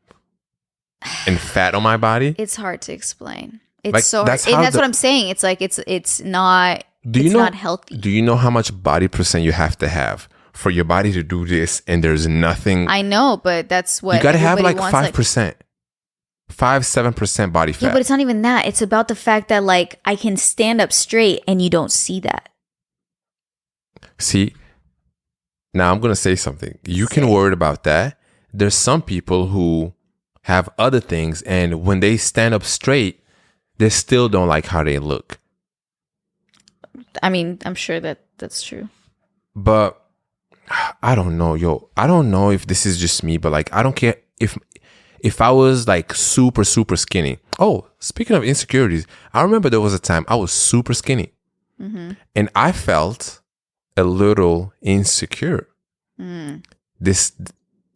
and fat on my body? It's hard to explain. It's like, so hard. And that's what I'm saying. It's like it's not not healthy. Do you know how much body percent you have to have for your body to do this, and there's nothing? I know, but that's what you gotta have, like wants, 5%, 7% body fat. Yeah, but it's not even that. It's about the fact that like I can stand up straight, and you don't see that. See, now I'm gonna say something. You can worry about that. There's some people who have other things, and when they stand up straight, they still don't like how they look. I mean, I'm sure that's true. But I don't know, yo. I don't know if this is just me, but like, I don't care if I was like super, super skinny. Oh, speaking of insecurities, I remember there was a time I was super skinny, and I felt a little insecure. This,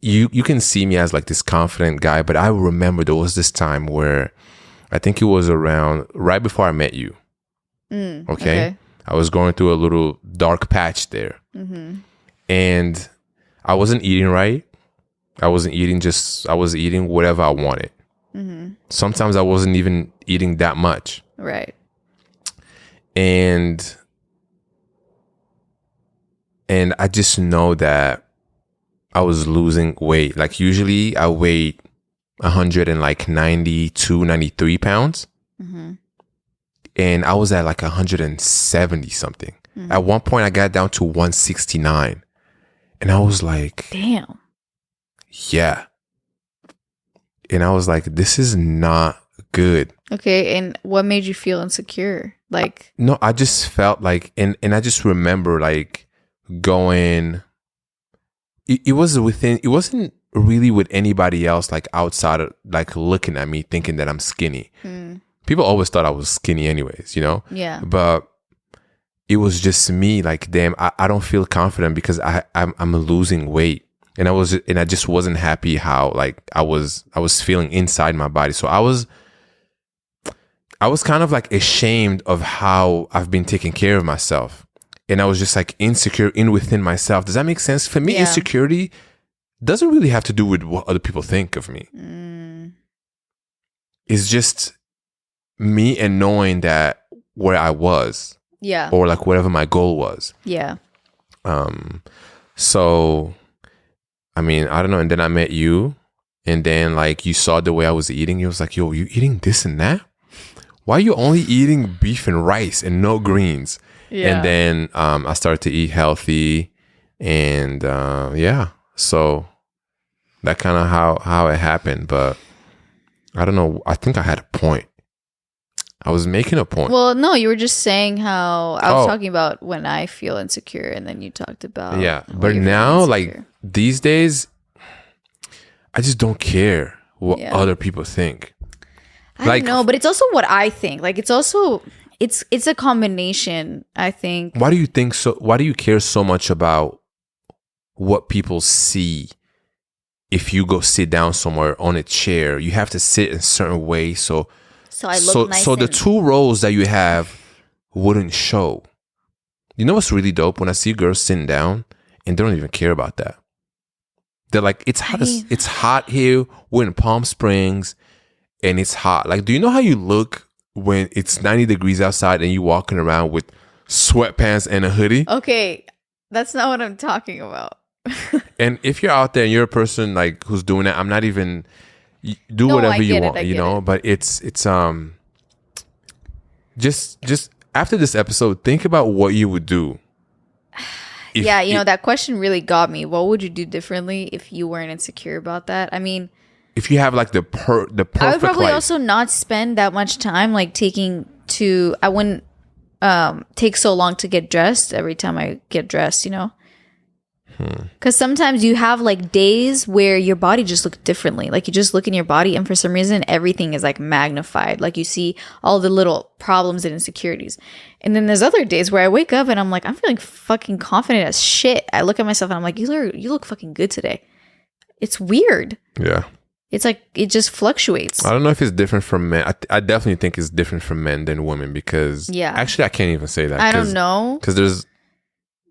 you can see me as like this confident guy, but I remember there was this time where I think it was around right before I met you. Okay. I was going through a little dark patch there. And I wasn't eating right. I was eating whatever I wanted. Sometimes I wasn't even eating that much. Right. And I just know that I was losing weight. Like usually I weighed 192, 93 pounds. And I was at like 170 something. At one point I got down to 169. And I was like, damn. Yeah. And I was like, this is not good. Okay, and what made you feel insecure? Like, no, I just felt like, and I just remember like going. It wasn't really with anybody else, like outside of, like looking at me thinking that I'm skinny. People always thought I was skinny anyways, you know? Yeah. But it was just me, like, damn, I don't feel confident because I'm losing weight. And I just wasn't happy how like I was feeling inside my body. So I was kind of like ashamed of how I've been taking care of myself. And I was just like insecure within myself. Does that make sense? For me, insecurity doesn't really have to do with what other people think of me. It's just me and knowing that where I was. Yeah. Or like whatever my goal was. Yeah. So, I mean, I don't know. And then I met you. And then like you saw the way I was eating. You was like, yo, you eating this and that? Why are you only eating beef and rice and no greens? Yeah. And then I started to eat healthy. And so that kind of how it happened. But I don't know. I think I had a point. I was making a point. Well, no, you were just saying how I was talking about when I feel insecure, and then you talked about but now, like these days, I just don't care what other people think. I don't know, but it's also what I think. Like it's also it's a combination, I think. Why do you think so? Why do you care so much about what people see? If you go sit down somewhere on a chair, you have to sit in a certain way. So I look nice. So the two roles that you have wouldn't show. You know what's really dope? When I see girls sitting down and they don't even care about that. They're like, it's hot here. We're in Palm Springs and it's hot. Like, do you know how you look when it's 90 degrees outside and you walking around with sweatpants and a hoodie? Okay, that's not what I'm talking about. And if you're out there and you're a person like who's doing that, I'm not even whatever you want, you know. But it's just after this episode, think about what you would do. That question really got me. What would you do differently if you weren't insecure about that? I mean, if you have like the perfect I would probably life. also not spend that much time like I wouldn't take so long to get dressed every time I get dressed, you know. Because sometimes you have like days where your body just looks differently. Like you just look in your body and for some reason everything is like magnified. Like you see all the little problems and insecurities. And then there's other days where I wake up and I'm like, I'm feeling fucking confident as shit. I look at myself and I'm like, you look fucking good today. It's weird. Yeah. It's like it just fluctuates. I don't know if it's different from men. I definitely think it's different from men than women because actually I can't even say that. I don't know.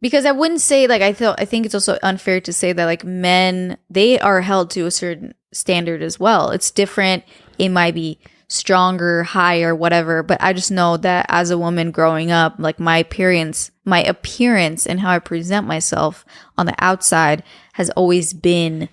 Because I wouldn't say like I think it's also unfair to say that like men, they are held to a certain standard as well. It's different. It might be stronger, higher, whatever. But I just know that as a woman growing up, like my appearance and how I present myself on the outside has always been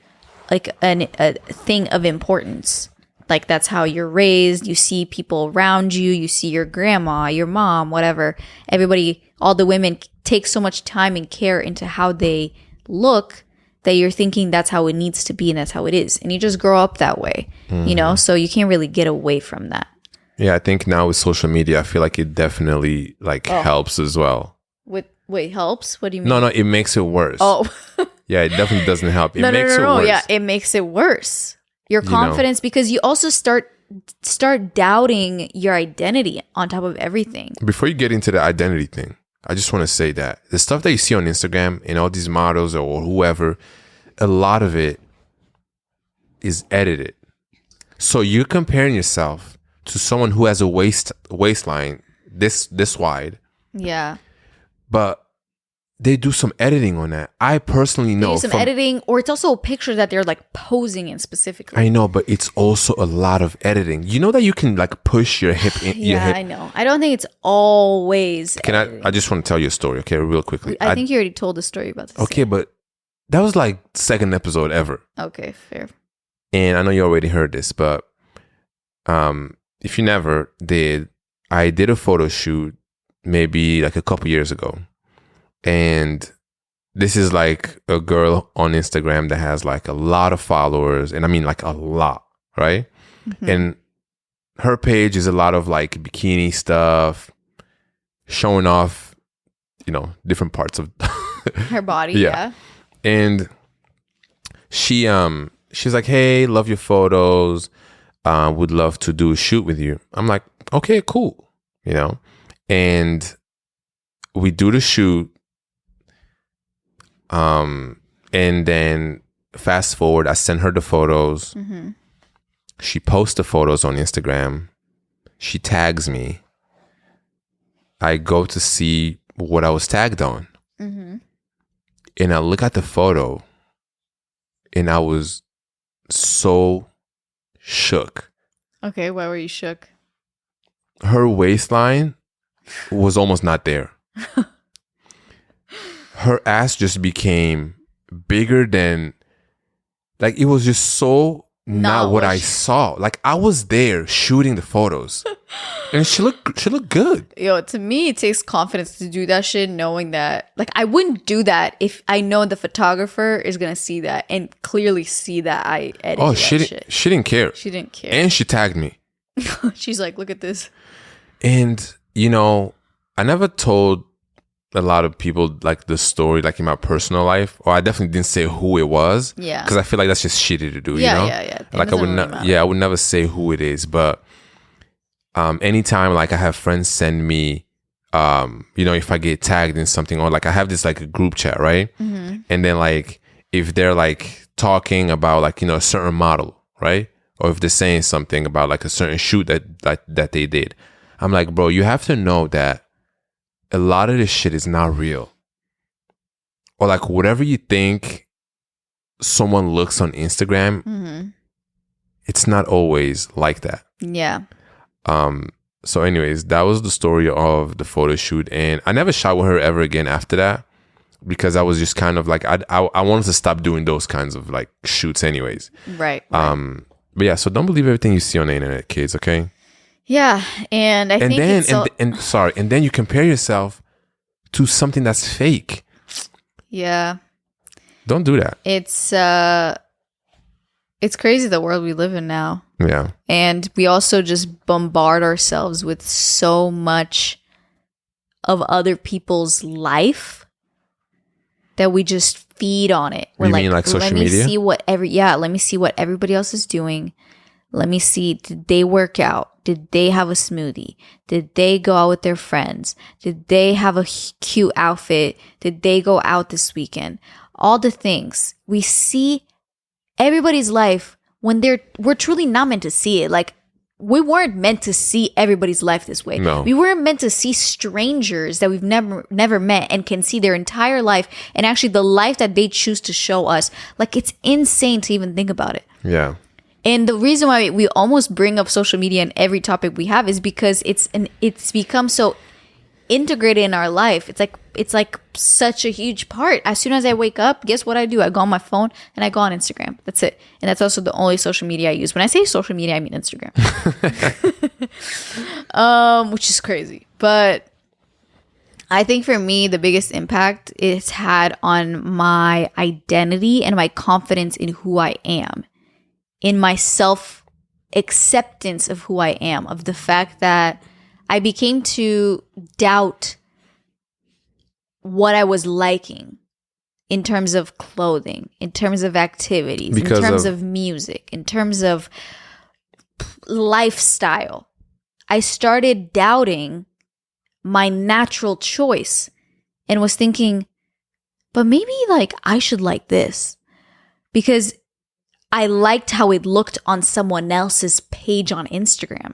like a thing of importance. Like that's how you're raised. You see people around you. You see your grandma, your mom, whatever. Everybody, all the women take so much time and care into how they look that you're thinking that's how it needs to be and that's how it is. And you just grow up that way, you know? So you can't really get away from that. Yeah, I think now with social media, I feel like it definitely like helps as well. Wait, helps? What do you mean? No, it makes it worse. Oh. Yeah, it definitely doesn't help. It makes it worse. Yeah, it makes it worse. Your confidence, because you also start doubting your identity on top of everything. Before you get into the identity thing, I just want to say that the stuff that you see on Instagram and all these models or whoever, a lot of it is edited. So you're comparing yourself to someone who has a waistline this wide. Yeah. But they do some editing on that. I personally know. They do some editing, or it's also a picture that they're like posing in specifically. I know, but it's also a lot of editing. You know that you can like push your hip in. Yeah, your hip. I know. I don't think it's always. I just want to tell you a story, okay, real quickly. I think you already told the story about this. Okay, but that was like second episode ever. Okay, fair. And I know you already heard this, but if you never did, I did a photo shoot maybe like a couple years ago. And this is like a girl on Instagram that has like a lot of followers. And I mean like a lot, right? Mm-hmm. And her page is a lot of like bikini stuff, showing off, you know, different parts of Her body, Yeah. yeah. And she's like, hey, love your photos. Would love to do a shoot with you. I'm like, okay, cool. You know, and we do the shoot. And then fast forward, I send her the photos. Mm-hmm. She posts the photos on Instagram. She tags me. I go to see what I was tagged on. Mm-hmm. And I look at the photo and I was so shook. Okay, why were you shook? Her waistline was almost not there. Her ass just became bigger than, like, it was just so not what I saw. Like, I was there shooting the photos. And she looked good. Yo, to me, it takes confidence to do that shit, knowing that, like, I wouldn't do that if I know the photographer is gonna see that and clearly see that I edited that shit. She didn't care. She didn't care. And she tagged me. She's like, look at this. And, you know, I never told a lot of people, like, the story, like, in my personal life, or I definitely didn't say who it was. Yeah. Because I feel like that's just shitty to do, Yeah, you know? yeah. Like, I would never say who it is, but anytime, like, I have friends send me, you know, if I get tagged in something, or like I have this, like, a group chat, right? Mm-hmm. And then, like, if they're, like, talking about, like, you know, a certain model, right? Or if they're saying something about, like, a certain shoot that they did, I'm like, bro, you have to know that a lot of this shit is not real. Or, like, whatever you think someone looks on Instagram, Mm-hmm. it's not always like that. Yeah. So anyways, that was the story of the photo shoot, and I never shot with her ever again after that, because I was just kind of like, I wanted to stop doing those kinds of, like, shoots anyways. Right. But yeah, so don't believe everything you see on the internet, kids, okay? Yeah, and I think then it's and then you compare yourself to something that's fake. Yeah. Don't do that. It's crazy the world we live in now. Yeah. And we also just bombard ourselves with so much of other people's life that we just feed on it. You mean like social media? Let me see what everybody else is doing. Let me see, did they work out? Did they have a smoothie? Did they go out with their friends? Did they have a cute outfit? Did they go out this weekend? All the things. We see everybody's life when we're truly not meant to see it. Like, we weren't meant to see everybody's life this way. No. We weren't meant to see strangers that we've never met and can see their entire life, and actually the life that they choose to show us. Like, it's insane to even think about it. Yeah. And the reason why we almost bring up social media in every topic we have is because it's become so integrated in our life. It's like such a huge part. As soon as I wake up, guess what I do? I go on my phone and I go on Instagram. That's it. And that's also the only social media I use. When I say social media, I mean Instagram. Which is crazy. But I think for me, the biggest impact it's had on my identity and my confidence in who I am, in my self-acceptance of who I am, of the fact that I became to doubt what I was liking in terms of clothing, in terms of activities, in terms of music, in terms of lifestyle. I started doubting my natural choice and was thinking, but maybe, like, I should like this because I liked how it looked on someone else's page on Instagram.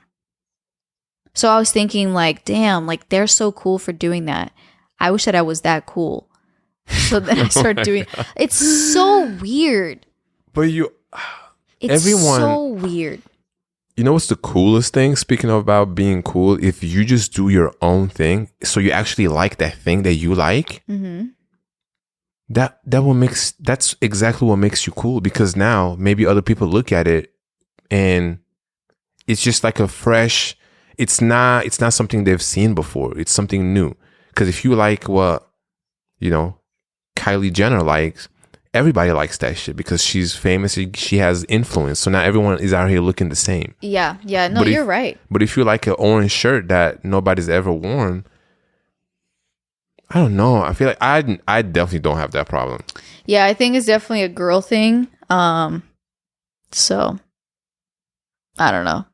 So I was thinking, like, damn, like, they're so cool for doing that. I wish that I was that cool. So then I started doing it. It's so weird. But everyone, so weird. You know what's the coolest thing? Speaking of about being cool, if you just do your own thing, so you actually like that thing that you like, Mm-hmm. that's exactly what makes you cool. Because now maybe other people look at it and it's just like a fresh. It's not something they've seen before. It's something new. Because if you like what, Kylie Jenner likes, everybody likes that shit because she's famous. She has influence. So now everyone is out here looking the same. Yeah. No, you're right. But if you like an orange shirt that nobody's ever worn, I don't know. I feel like I definitely don't have that problem. Yeah, I think it's definitely a girl thing. So I don't know.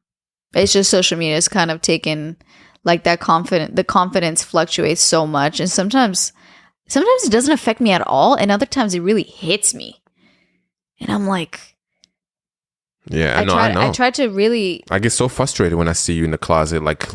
It's just social media is kind of taken like that the confidence fluctuates so much, and sometimes it doesn't affect me at all, and other times it really hits me. And I'm like, yeah, I know. I try to really. I get so frustrated when I see you in the closet. Like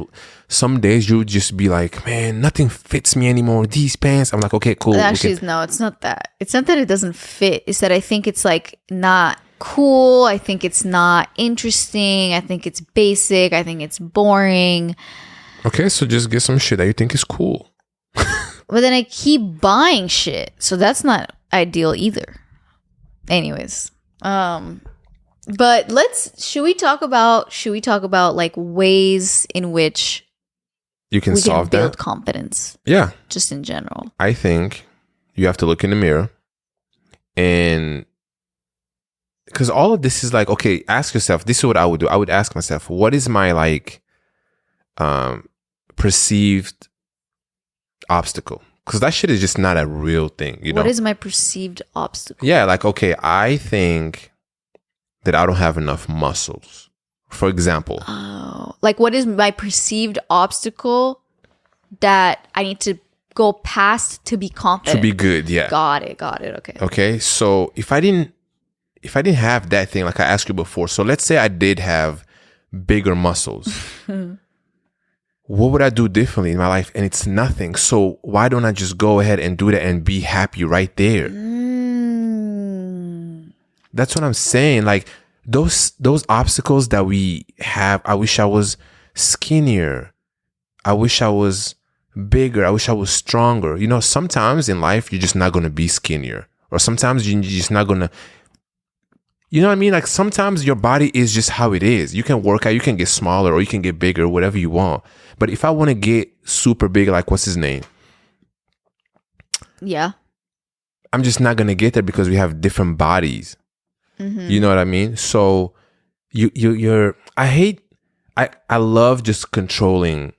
some days you would just be like, man, nothing fits me anymore. These pants. I'm like, okay, cool. Actually, no, it's not that. It's not that it doesn't fit. It's that I think it's like not cool. I think it's not interesting. I think it's basic. I think it's boring. Okay, so just get some shit that you think is cool. But then I keep buying shit, so that's not ideal either. Anyways, but should we talk about like ways in which you can solve build that confidence? Yeah, just in general. I think you have to look in the mirror, and because all of this is like, okay, ask yourself. This is what I would do. I would ask myself, what is my like perceived obstacle? Because that shit is just not a real thing, you know? What is my perceived obstacle? Yeah, like, okay, I think that I don't have enough muscles, for example. Oh, like what is my perceived obstacle that I need to go past to be confident? To be good, yeah. Got it, okay. Okay, so if I didn't have that thing, like I asked you before, so let's say I did have bigger muscles. What would I do differently in my life? And it's nothing. So why don't I just go ahead and do that and be happy right there? That's what I'm saying. Like those obstacles that we have, I wish I was skinnier. I wish I was bigger. I wish I was stronger. You know, sometimes in life, you're just not going to be skinnier. Or sometimes you're just not going to, you know what I mean? Like sometimes your body is just how it is. You can work out, you can get smaller or you can get bigger, whatever you want. But if I want to get super big, like what's his name? Yeah. I'm just not going to get there because we have different bodies. Mm-hmm. You know what I mean? So I love just controlling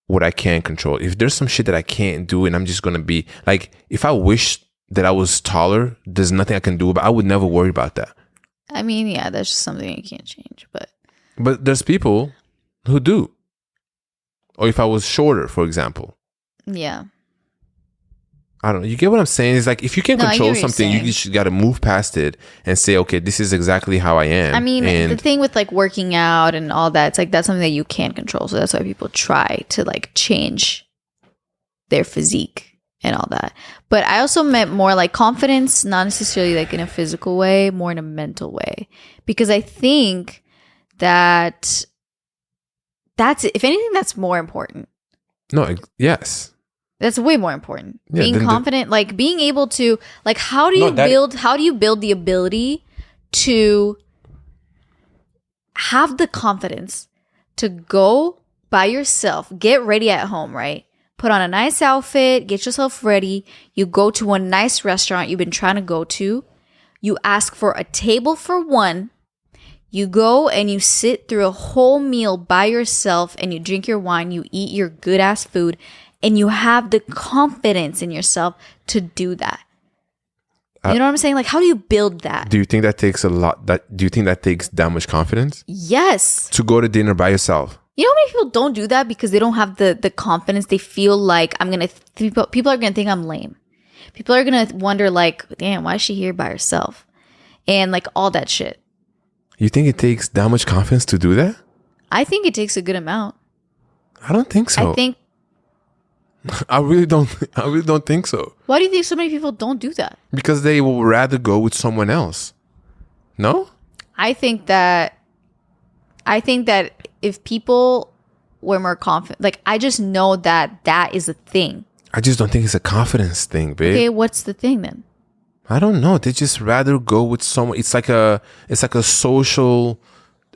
what I can control. If there's some shit that I can't do and I'm just going to be like, if I wish that I was taller, there's nothing I can do about it. I would never worry about that. I mean, yeah, that's just something you can't change, but there's people who do. Or if I was shorter, for example. Yeah. I don't know. You get what I'm saying? It's like if you can control something, you just got to move past it and say, okay, this is exactly how I am. I mean, the thing with like working out and all that, it's like that's something that you can't control. So that's why people try to like change their physique and all that. But I also meant more like confidence, not necessarily like in a physical way, more in a mental way. Because I think that if anything, that's more important. No, yes. That's way more important. Yeah, being confident, like being able to, like, how do you build the ability to have the confidence to go by yourself, get ready at home, right? Put on a nice outfit, get yourself ready. You go to a nice restaurant you've been trying to go to. You ask for a table for one. You go and you sit through a whole meal by yourself and you drink your wine, you eat your good ass food, and you have the confidence in yourself to do that. You know what I'm saying? Like, how do you build that? Do you think that takes a lot? Do you think that takes that much confidence? Yes. To go to dinner by yourself. You know how many people don't do that because they don't have the confidence? They feel like people are gonna think I'm lame. People are gonna wonder like, damn, why is she here by herself? And like all that shit. You think it takes that much confidence to do that? I think it takes a good amount. I don't think so. I really don't think so. Why do you think so many people don't do that? Because they will rather go with someone else. No? I think that if people were more confident, like I just know that is a thing. I just don't think it's a confidence thing, babe. Okay, what's the thing then? I don't know. They just rather go with someone. It's like a social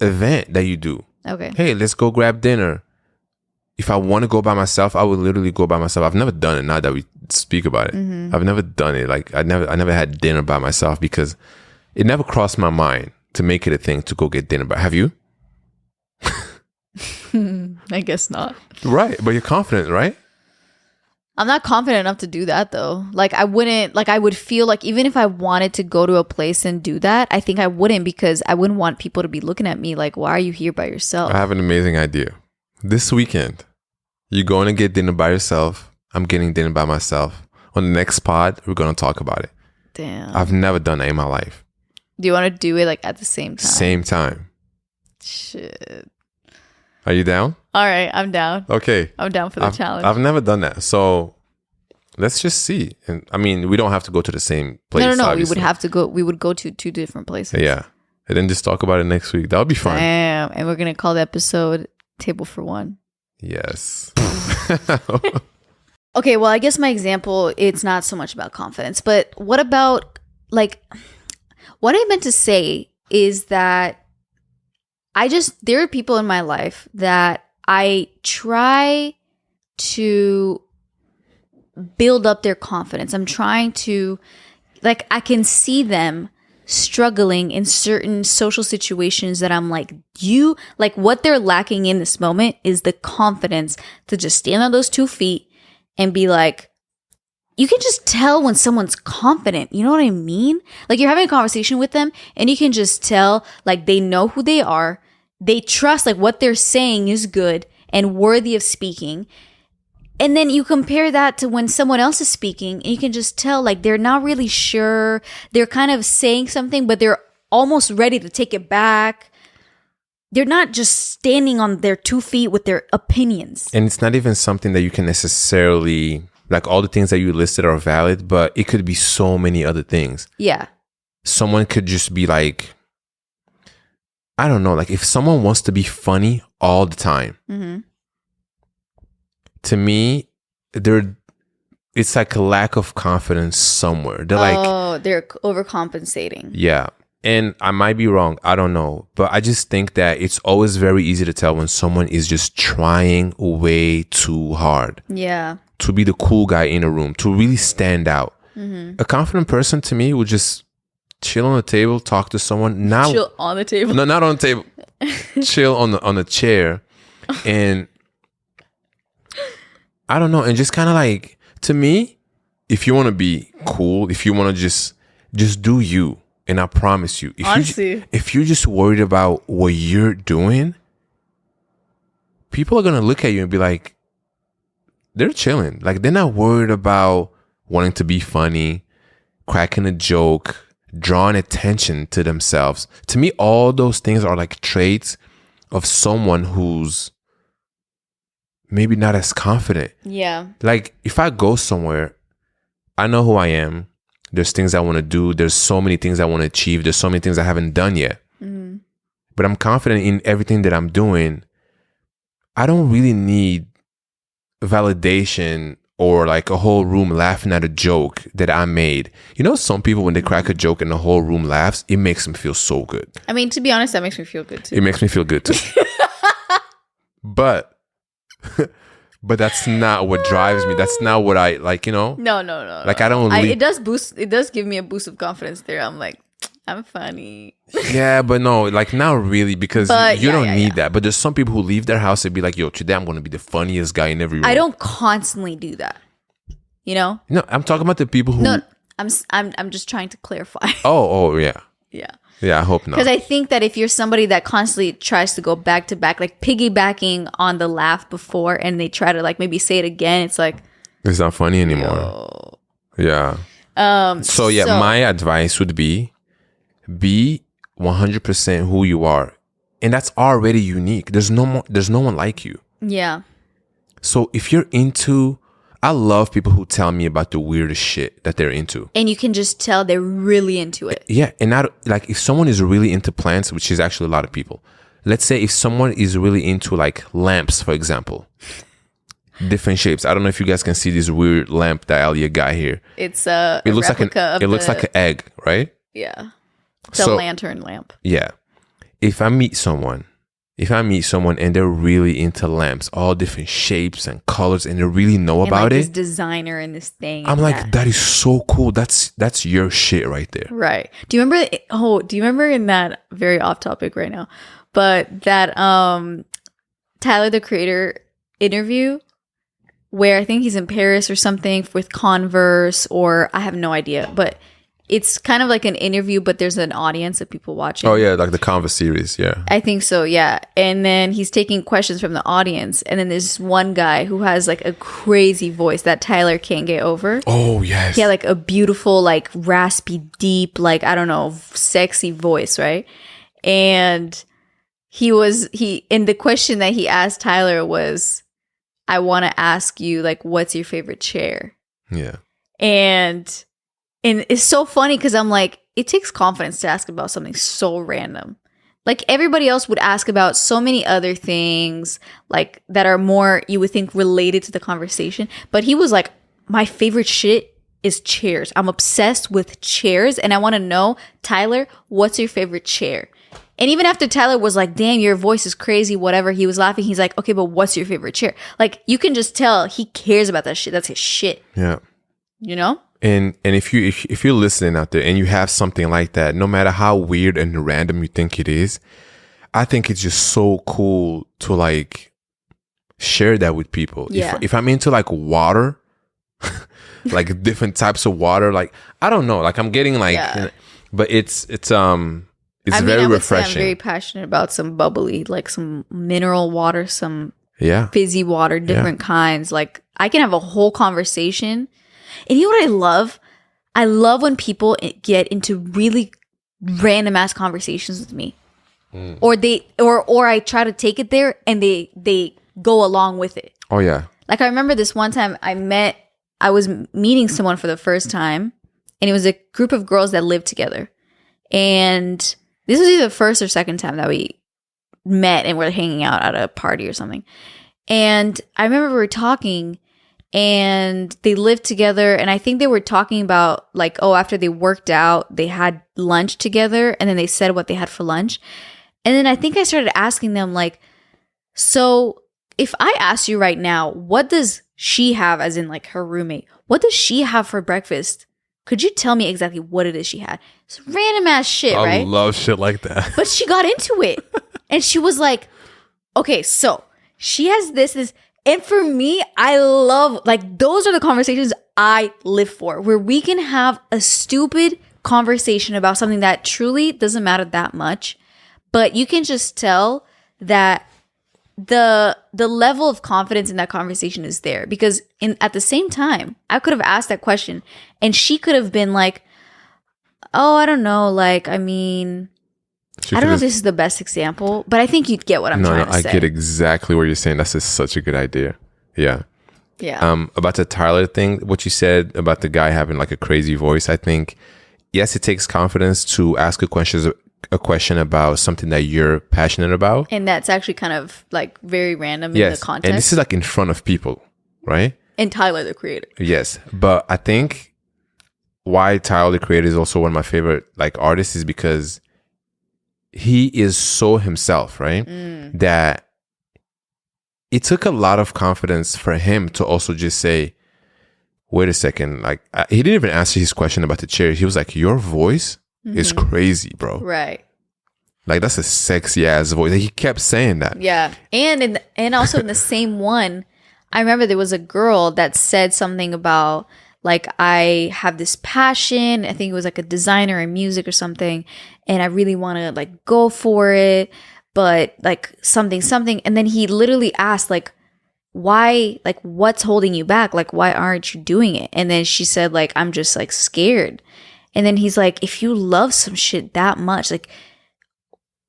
event that you do. Okay. Hey, let's go grab dinner. If I want to go by myself, I would literally go by myself. I've never done it. Now that we speak about it, I've never done it. Like I never had dinner by myself because it never crossed my mind to make it a thing to go get dinner. But have you? I guess not. Right, but you're confident, right? I'm not confident enough to do that though. Like I wouldn't, like I would feel like even if I wanted to go to a place and do that, I think I wouldn't, because I wouldn't want people to be looking at me like, why are you here by yourself? I have an amazing idea. This weekend, you're going to get dinner by yourself. I'm getting dinner by myself. On the next pod, we're going to talk about it. Damn. I've never done that in my life. Do you want to do it like at the same time? Same time. Shit. Are you down? All right, I'm down. Okay. I'm down for the challenge. I've never done that. So let's just see. And I mean, we don't have to go to the same place. No. Obviously. We would have to go. We would go to 2 different places. Yeah. And then just talk about it next week. That would be fun. Damn. And we're going to call the episode Table for One. Yes. Okay, well, I guess my example, it's not so much about confidence, but what about, like, what I meant to say is that there are people in my life that I try to build up their confidence. I'm trying to, like, I can see them struggling in certain social situations that I'm like, what they're lacking in this moment is the confidence to just stand on those 2 feet and be like, you can just tell when someone's confident. You know what I mean? Like you're having a conversation with them and you can just tell like they know who they are. They trust like what they're saying is good and worthy of speaking. And then you compare that to when someone else is speaking and you can just tell like they're not really sure. They're kind of saying something, but they're almost ready to take it back. They're not just standing on their 2 feet with their opinions. And it's not even something that you can necessarily, like all the things that you listed are valid, but it could be so many other things. Yeah. Someone could just be like, I don't know, like if someone wants to be funny all the time, to me, it's like a lack of confidence somewhere. They're overcompensating. Yeah. And I might be wrong. I don't know. But I just think that it's always very easy to tell when someone is just trying way too hard. Yeah. To be the cool guy in a room, to really stand out. A confident person to me would just chill on the table, talk to someone. Chill on the table? No, not on the table. Chill on the chair. And I don't know. And just kind of like, to me, if you want to be cool, if you want to just do you. And I promise you, if you're just worried about what you're doing, people are going to look at you and be like, they're chilling. Like, they're not worried about wanting to be funny, cracking a joke, drawing attention to themselves. To me, all those things are like traits of someone who's maybe not as confident. Yeah. Like, if I go somewhere, I know who I am. There's things I want to do. There's so many things I want to achieve. There's so many things I haven't done yet. But I'm confident in everything that I'm doing. I don't really need validation or like a whole room laughing at a joke that I made. You know, some people, when they crack a joke and the whole room laughs, it makes them feel so good. I mean, to be honest, that makes me feel good too. It makes me feel good too. But that's not what drives me. That's not what I like, you know? No. Like, I don't it does give me a boost of confidence there. I'm like, I'm funny. Yeah, but no, like not really, because you don't need that. But there's some people who leave their house and be like, yo, today I'm going to be the funniest guy in every room. I don't constantly do that. You know? No, I'm talking about the people who... No, I'm just trying to clarify. Oh, yeah. Yeah. Yeah, I hope not. Because I think that if you're somebody that constantly tries to go back to back, like piggybacking on the laugh before, and they try to like maybe say it again, it's like... It's not funny anymore. Yeah. So my advice would be 100% who you are. And that's already unique. There's no one like you. Yeah. So if you're into... I love people who tell me about the weirdest shit that they're into. And you can just tell they're really into it. Yeah. And like if someone is really into plants, which is actually a lot of people. Let's say if someone is really into like lamps, for example. Different shapes. I don't know if you guys can see this weird lamp that Alia got here. It's it looks like an egg, right? Yeah. It's a lantern lamp. Yeah. If I meet someone and they're really into lamps, all different shapes and colors, and they really know about this it, designer and this thing. I'm like, that is so cool. That's your shit right there. Right. Do you remember? Do you remember in that, very off topic right now, but that Tyler the Creator interview where I think he's in Paris or something with Converse, or I have no idea, but it's kind of like an interview, but there's an audience of people watching. Oh yeah, like the Converse series. Yeah, I think so. Yeah, and then he's taking questions from the audience, and then there's one guy who has like a crazy voice that Tyler can't get over. Oh yes, He had like a beautiful, like raspy, deep, like I don't know, sexy voice, right? And and the question that he asked Tyler was, I want to ask you, like, what's your favorite chair? Yeah. And it's so funny because I'm like, it takes confidence to ask about something so random. Like everybody else would ask about so many other things, like that are more, you would think, related to the conversation. But he was like, my favorite shit is chairs. I'm obsessed with chairs. And I want to know, Tyler, what's your favorite chair? And even after Tyler was like, damn, your voice is crazy, whatever, he was laughing. He's like, okay, but what's your favorite chair? Like, you can just tell he cares about that shit. That's his shit. Yeah. You know? And if you're listening out there and you have something like that, no matter how weird and random you think it is, I think it's just so cool to like share that with people. Yeah. If I'm into like water, like different types of water, like I don't know, like I'm getting like, but it's very refreshing. I'm very passionate about some bubbly, like some mineral water, some Yeah. fizzy water, different kinds. Like I can have a whole conversation. And you know what I love? I love when people get into really random ass conversations with me. Or I try to take it there and they go along with it. Oh yeah. Like I remember this one time I was meeting someone for the first time, and it was a group of girls that lived together. And this was either the first or second time that we met and were hanging out at a party or something. And I remember we were talking, and they lived together, and I think they were talking about like, oh, after they worked out, they had lunch together, and then they said what they had for lunch. And then I think I started asking them like, so if I ask you right now, what does she have, as in like her roommate, what does she have for breakfast? Could you tell me exactly what it is she had? It's random ass shit, right? I love shit like that. But she got into it. And she was like, okay, so she has this. And for me, I love, like, those are the conversations I live for, where we can have a stupid conversation about something that truly doesn't matter that much. But you can just tell that the level of confidence in that conversation is there, because at the same time, I could have asked that question and she could have been like, oh, I don't know, like, I mean, I don't know if this is the best example, but I think you'd get what I'm trying to say. I get exactly what you're saying. That's just such a good idea. Yeah. Yeah. About the Tyler thing, what you said about the guy having like a crazy voice, I think, yes, it takes confidence to ask a question about something that you're passionate about. And that's actually kind of like very random in the context. And this is like in front of people, right? And Tyler, the creator. Yes. But I think why Tyler, the creator, is also one of my favorite like artists is because he is so himself, right? That it took a lot of confidence for him to also just say, wait a second. Like he didn't even answer his question about the chair. He was like, your voice is crazy, bro. Right. Like that's a sexy ass voice. Like, he kept saying that. Yeah. And also in the same one, I remember there was a girl that said something about like, I have this passion. I think it was like a designer in music or something. And I really want to like go for it. But like something. And then he literally asked like, why, like, what's holding you back? Like, why aren't you doing it? And then she said like, I'm just like scared. And then he's like, if you love some shit that much, like,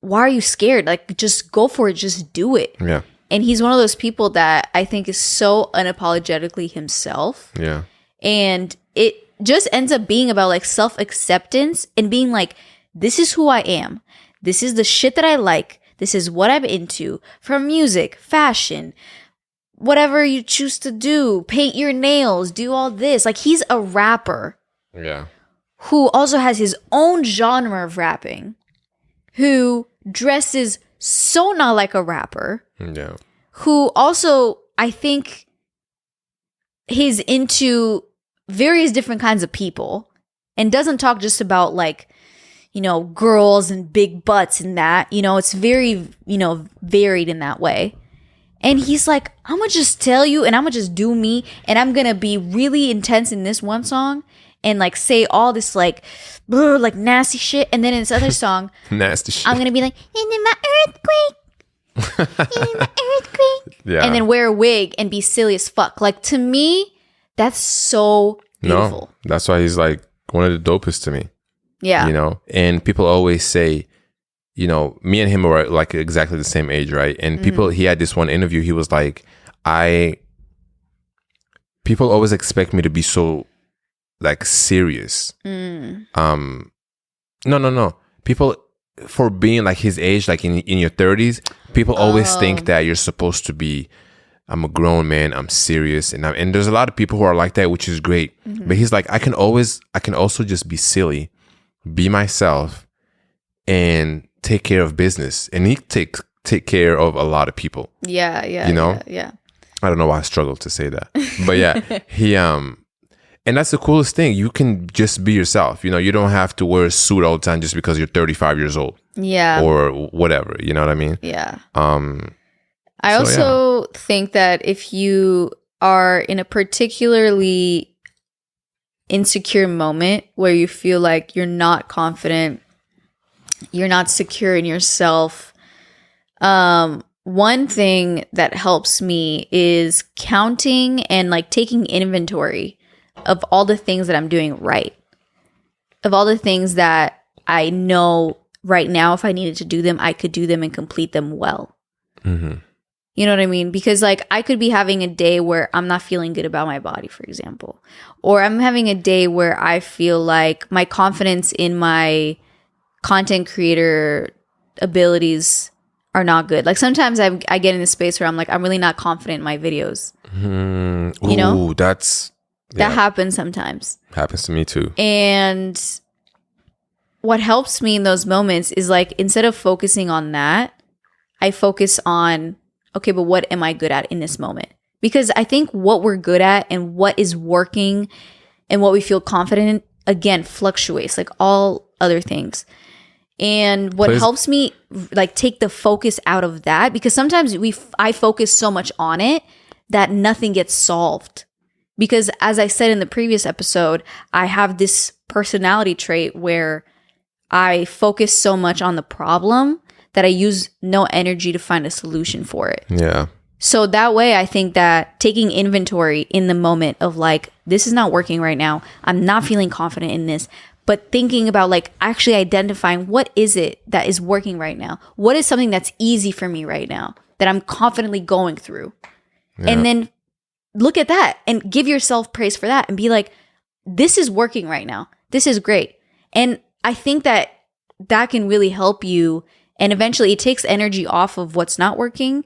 why are you scared? Like, just go for it. Just do it. Yeah. And he's one of those people that I think is so unapologetically himself. Yeah. And it just ends up being about like self-acceptance and being like, this is who I am. This is the shit that I like. This is what I'm into, from music, fashion, whatever you choose to do, paint your nails, do all this. Like, he's a rapper. Yeah. Who also has his own genre of rapping, who dresses so not like a rapper. Yeah. Who also, I think, he's into various different kinds of people and doesn't talk just about like, you know, girls and big butts and that, you know, it's very, you know, varied in that way. And he's like, I'm gonna just tell you and I'm gonna just do me and I'm gonna be really intense in this one song and like say all this like nasty shit. And then in this other song, Nasty shit. I'm gonna be like, and in my earthquake. In my earthquake. Yeah. And then wear a wig and be silly as fuck. Like to me, that's so beautiful. No, that's why he's like one of the dopest to me. Yeah. You know, and people always say, you know, me and him are like exactly the same age, right? And people, he had this one interview. He was like, people always expect me to be so like serious. No. People, for being like his age, like in your 30s, people always think that you're supposed to be, I'm a grown man, I'm serious, and there's a lot of people who are like that, which is great. But he's like, I can also just be silly, be myself, and take care of business. And he take care of a lot of people. Yeah. You know? Yeah. I don't know why I struggle to say that, but yeah, he and that's the coolest thing. You can just be yourself. You know, you don't have to wear a suit all the time just because you're 35 years old. Yeah. Or whatever. You know what I mean? Yeah. I also think that if you are in a particularly insecure moment where you feel like you're not confident, you're not secure in yourself, one thing that helps me is counting and like taking inventory of all the things that I'm doing right, of all the things that I know right now, if I needed to do them, I could do them and complete them well. You know what I mean? Because like I could be having a day where I'm not feeling good about my body, for example, or I'm having a day where I feel like my confidence in my content creator abilities are not good. Like sometimes I get in a space where I'm like, I'm really not confident in my videos. You know? That happens sometimes. Happens to me too. And what helps me in those moments is like, instead of focusing on that, I focus on, okay, but what am I good at in this moment? Because I think what we're good at and what is working and what we feel confident in, again, fluctuates like all other things. And what helps me like take the focus out of that, because sometimes I focus so much on it that nothing gets solved. Because as I said in the previous episode, I have this personality trait where I focus so much on the problem that I use no energy to find a solution for it. Yeah. So that way, I think that taking inventory in the moment of like, this is not working right now. I'm not feeling confident in this. But thinking about like actually identifying what is it that is working right now? What is something that's easy for me right now that I'm confidently going through? Yeah. And then look at that and give yourself praise for that and be like, this is working right now. This is great. And I think that can really help you. And eventually it takes energy off of what's not working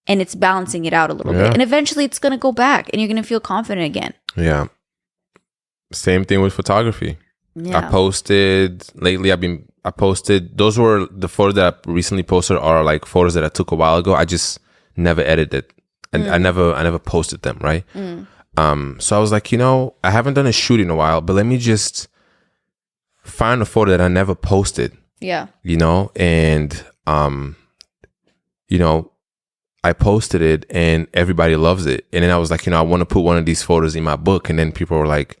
and it's balancing it out a little bit. And eventually it's going to go back and you're going to feel confident again. Yeah. Same thing with photography. Yeah. I posted lately. I posted, those were the photos that I recently posted are like photos that I took a while ago. I just never edited and I never posted them. Right. So I was like, you know, I haven't done a shoot in a while, but let me just find a photo that I never posted. Yeah. You know, and, you know, I posted it and everybody loves it. And then I was like, you know, I want to put one of these photos in my book. And then people were like,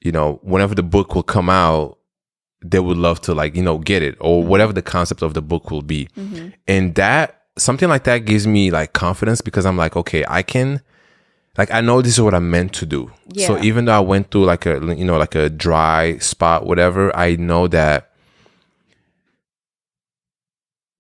you know, whenever the book will come out, they would love to like, you know, get it or whatever the concept of the book will be. And that, something like that gives me like confidence because I'm like, okay, I can, like, I know this is what I'm meant to do. Yeah. So even though I went through like a, you know, like a dry spot, whatever, I know that,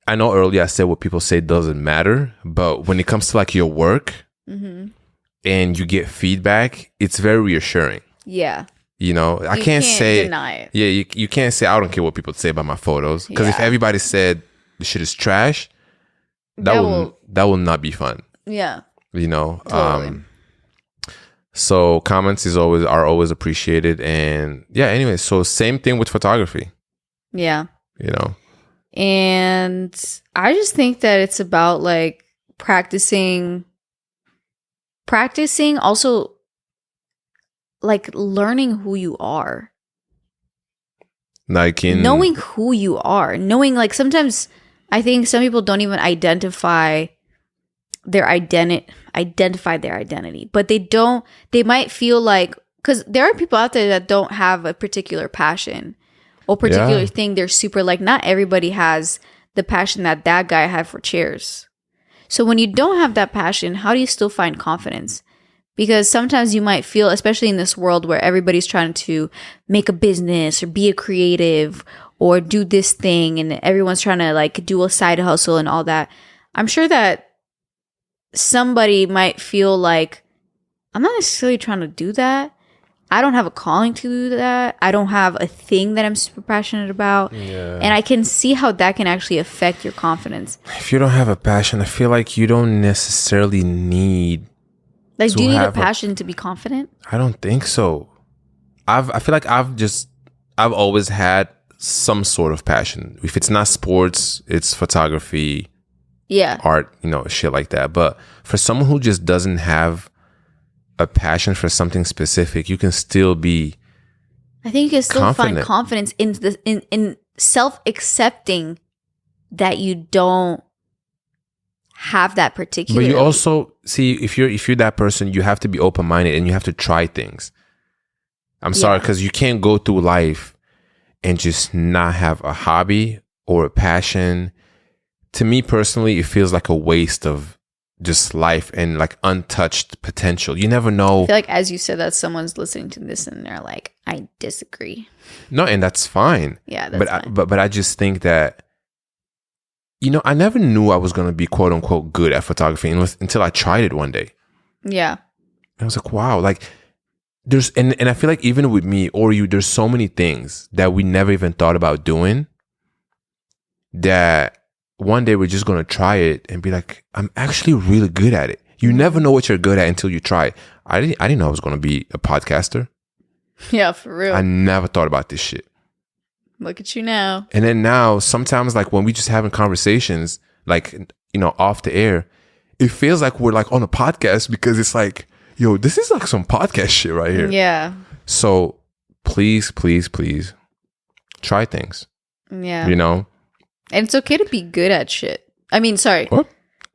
I know earlier I said what people say doesn't matter, but when it comes to like your work and you get feedback, it's very reassuring. Yeah. You know, I can't say, deny it. Yeah, you can't say, I don't care what people say about my photos. Because if everybody said the shit is trash, that will not be fun. Yeah. You know, Totally. So comments are always appreciated. And yeah, anyway, so same thing with photography. Yeah. You know. And I just think that it's about like practicing also like learning who you are. Like knowing who you are. Knowing like sometimes I think some people don't even identify their identify their identity, but they might feel like, because there are people out there that don't have a particular passion or particular thing. They're super like, not everybody has the passion that guy had for chairs. So when you don't have that passion, how do you still find confidence? Because sometimes you might feel, especially in this world where everybody's trying to make a business or be a creative or do this thing, and everyone's trying to like do a side hustle and all that. I'm sure that somebody might feel like, I'm not necessarily trying to do that. I don't have a calling to do that. I don't have a thing that I'm super passionate about. Yeah. And I can see how that can actually affect your confidence. If you don't have a passion, I feel like you don't necessarily need. Like, do you need a passion to be confident? I don't think so. I feel like I've always had some sort of passion. If it's not sports, it's photography, art, shit like that. But for someone who just doesn't have a passion for something specific, you can still be. I think you can still find confidence in self-accepting that you don't have that particular. But you also see, if you're that person, you have to be open-minded and you have to try things. I'm sorry, because you can't go through life and just not have a hobby or a passion. To me personally, it feels like a waste of just life and like untouched potential. You never know. I feel like as you said that, someone's listening to this and they're like, I disagree. No, and that's fine. Yeah, that's fine. But I just think that, I never knew I was going to be quote unquote good at photography until I tried it one day. Yeah. I was like, wow, like there's, and I feel like even with me or you, there's so many things that we never even thought about doing that one day we're just going to try it and be like, I'm actually really good at it. You never know what you're good at until you try it. I didn't know I was going to be a podcaster. Yeah, for real. I never thought about this shit. Look at you now. And then now, sometimes like when we just having conversations, like, off the air, it feels like we're like on a podcast because it's like, yo, this is like some podcast shit right here. Yeah. So please, please, please try things. Yeah. And it's okay to be good at shit. I mean, sorry. What?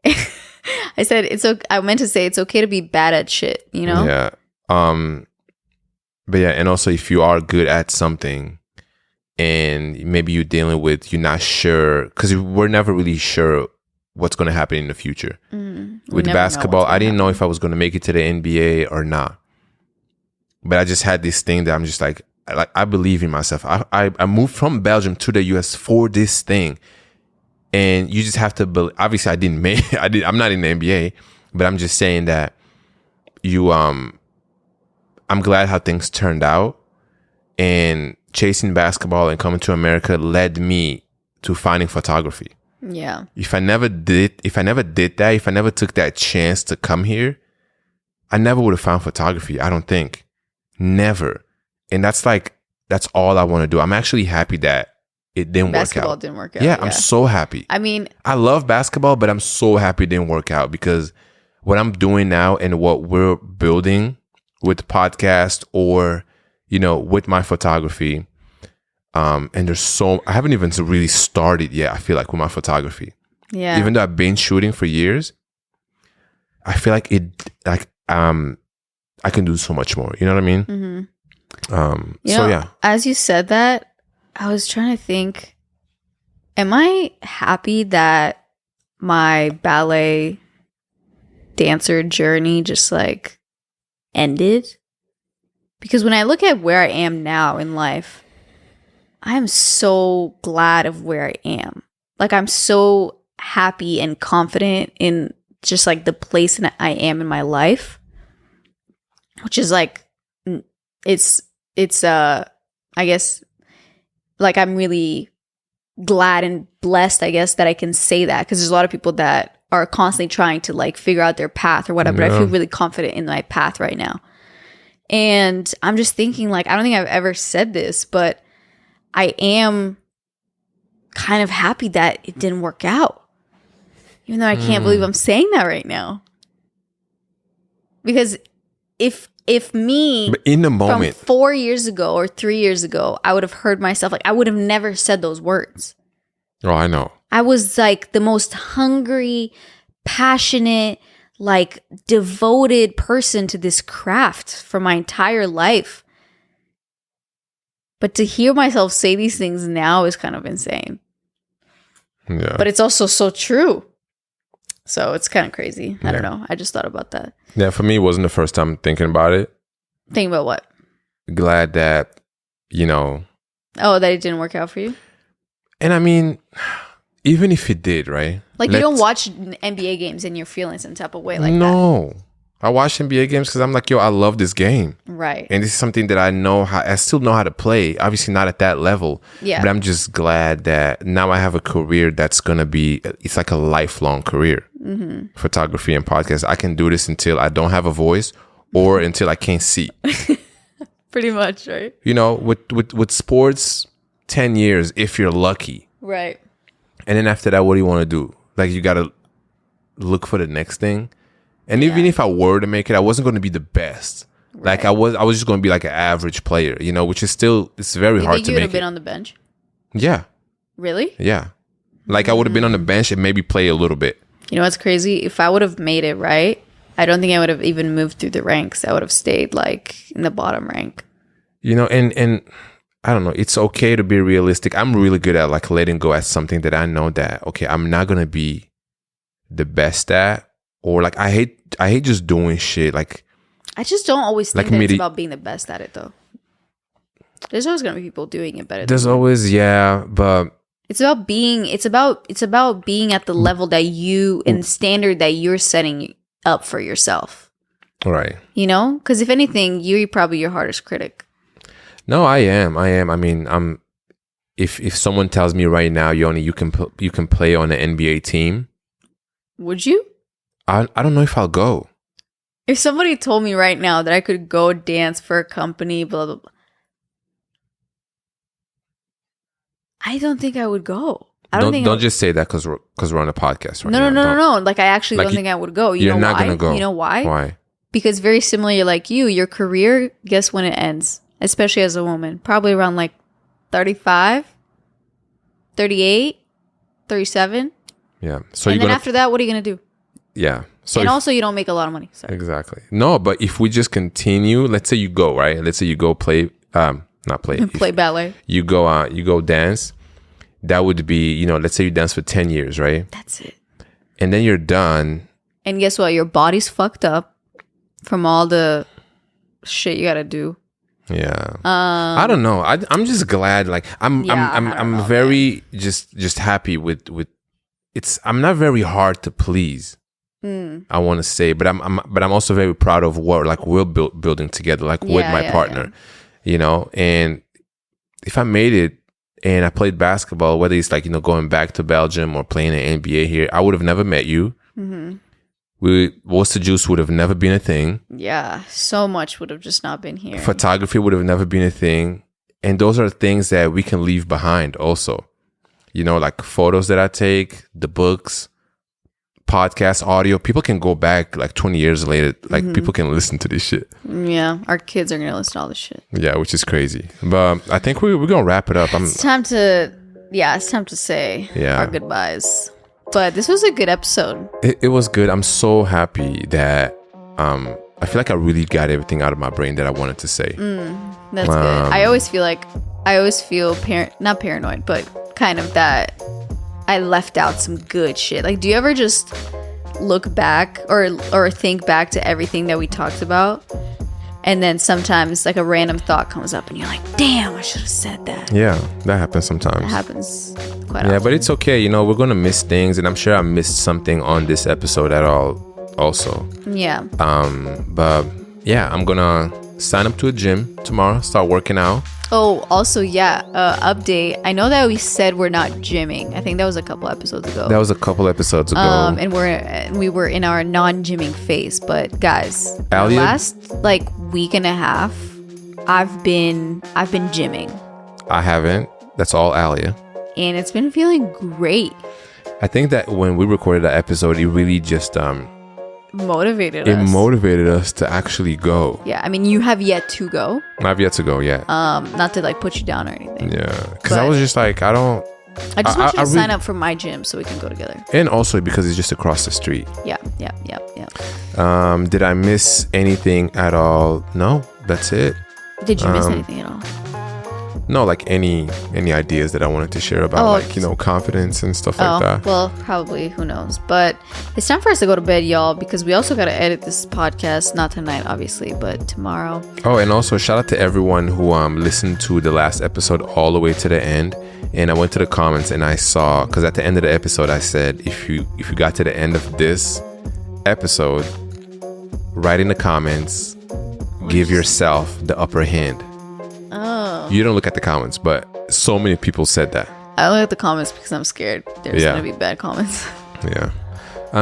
I said I meant to say it's okay to be bad at shit, Yeah. But yeah, and also if you are good at something and maybe you're not sure, because we're never really sure what's going to happen in the future. With basketball, I didn't know if I was going to make it to the NBA or not. But I just had this thing that I'm just like I believe in myself. I moved from Belgium to the US for this thing. And you just have to believe. Obviously, I'm not in the NBA, but I'm just saying that I'm glad how things turned out. And chasing basketball and coming to America led me to finding photography. Yeah. If I never did that, if I never took that chance to come here, I never would have found photography. I don't think. Never. And that's all I want to do. I'm actually happy that it didn't work out. Basketball didn't work out. Yeah, I'm so happy. I mean, I love basketball, but I'm so happy it didn't work out because what I'm doing now and what we're building with the podcast or, with my photography, and I haven't even really started yet, I feel like, with my photography. Yeah. Even though I've been shooting for years, I feel like I can do so much more. You know what I mean? Mm-hmm. Yeah. As you said that, I was trying to think, am I happy that my ballet dancer journey just like ended? Because when I look at where I am now in life, I'm so glad of where I am. Like, I'm so happy and confident in just like the place that I am in my life, which is like, it's I guess, like, I'm really glad and blessed, I guess, that I can say that, because there's a lot of people that are constantly trying to like figure out their path or whatever. Yeah. But I feel really confident in my path right now. And I'm just thinking, like, I don't think I've ever said this, but I am kind of happy that it didn't work out. Even though I can't believe I'm saying that right now. Because if me, but in the moment, from 4 years ago or 3 years ago, I would have heard myself, like, I would have never said those words. Oh, I know. I was like the most hungry, passionate, like devoted person to this craft for my entire life. But to hear myself say these things now is kind of insane. Yeah. But it's also so true. So it's kind of crazy. I don't know. I just thought about that. Yeah, for me, it wasn't the first time thinking about it. Thinking about what? Glad that, Oh, that it didn't work out for you? And I mean, even if it did, right? Like, you don't watch NBA games and you're feeling some type of way like that. No. I watch NBA games because I'm like, yo, I love this game. Right. And this is something that I still know how to play. Obviously not at that level. Yeah. But I'm just glad that now I have a career that's going to be, it's like a lifelong career. Mm-hmm. Photography and podcast. I can do this until I don't have a voice or until I can't see. Pretty much, right? With sports, 10 years if you're lucky. Right. And then after that, what do you want to do? Like, you got to look for the next thing. And even if I were to make it, I wasn't going to be the best. Right. Like, I was just going to be like an average player, which is still, it's very hard to make it. You would have been on the bench? Yeah. Really? Yeah. Like, I would have been on the bench and maybe play a little bit. You know what's crazy? If I would have made it right, I don't think I would have even moved through the ranks. I would have stayed like in the bottom rank. And I don't know. It's okay to be realistic. I'm really good at like letting go at something that I know that, okay, I'm not going to be the best at. Or like, I hate just doing shit. Like, I just don't always think that it's about being the best at it though. There's always going to be people doing it better. There's always, but it's about being at the level that you and standard that you're setting up for yourself. Right. Because if anything, you're probably your hardest critic. No, I am. I mean, if someone tells me right now, Yoni, you can play on an NBA team, would you? I don't know if I'll go. If somebody told me right now that I could go dance for a company, blah blah blah, I don't think I would go. Don't just say that because we're on a podcast right now. No. Like, I actually don't think I would go. You're not gonna go. You know why? Why? Because very similar, like your career, guess when it ends? Especially as a woman, probably around like 35, 38, 37. Yeah. So and then after that, what are you going to do? Yeah. So and also, you don't make a lot of money. Sorry. Exactly. No, but if we just continue, let's say you go, right? Let's say you go play, not play. Play ballet. You go dance. That would be, let's say you dance for 10 years, right? That's it. And then you're done. And guess what? Your body's fucked up from all the shit you got to do. Yeah. I don't know. I'm just glad. Like, I'm very just happy with it's. I'm not very hard to please. I want to say, but I'm also very proud of what like we're building together, like with my partner, And if I made it and I played basketball, whether it's like going back to Belgium or playing in NBA here, I would have never met you. Mm-hmm. What's the Juice would have never been a thing. Yeah, so much would have just not been here. Photography would have never been a thing. And those are things that we can leave behind also. Like photos that I take, the books, podcast, audio. People can go back like 20 years later. Like people can listen to this shit. Yeah, our kids are going to listen to all this shit. Yeah, which is crazy. But I think we're going to wrap it up. It's time to say our goodbyes. But this was a good episode. It was good. I'm so happy that I feel like I really got everything out of my brain that I wanted to say. That's good. I always feel not paranoid, but kind of that I left out some good shit. Like, do you ever just look back or think back to everything that we talked about? And then sometimes like a random thought comes up and you're like, damn, I should have said that. Yeah, that happens sometimes. That happens quite often. Yeah, but it's okay. We're going to miss things. And I'm sure I missed something on this episode at all also. Yeah. But yeah, I'm going to sign up to a gym tomorrow, start working out. Oh, also, update. I know that we said we're not gymming. I think that was a couple episodes ago. And we were in our non-gymming phase. But guys, the last like week and a half, I've been gymming. I haven't. That's all Alia. And it's been feeling great. I think that when we recorded that episode, it really just motivated us to actually go. Yeah, I mean, you have yet to go. I've yet to go, yeah. Not to like put you down or anything. Yeah, because I was just like, I don't I just want you to sign up for my gym so we can go together. And also because it's just across the street. Yeah. Did I miss anything at all? No, that's it. Did you miss anything at all? No, like any ideas that I wanted to share about, confidence and stuff like that. Well, probably, who knows? But it's time for us to go to bed, y'all, because we also got to edit this podcast. Not tonight, obviously, but tomorrow. Oh, and also shout out to everyone who listened to the last episode all the way to the end. And I went to the comments and I saw, because at the end of the episode I said, if you got to the end of this episode, write in the comments, give yourself the upper hand. Oh. You don't look at the comments, but so many people said that. I look at the comments because I'm scared there's going to be bad comments. Yeah.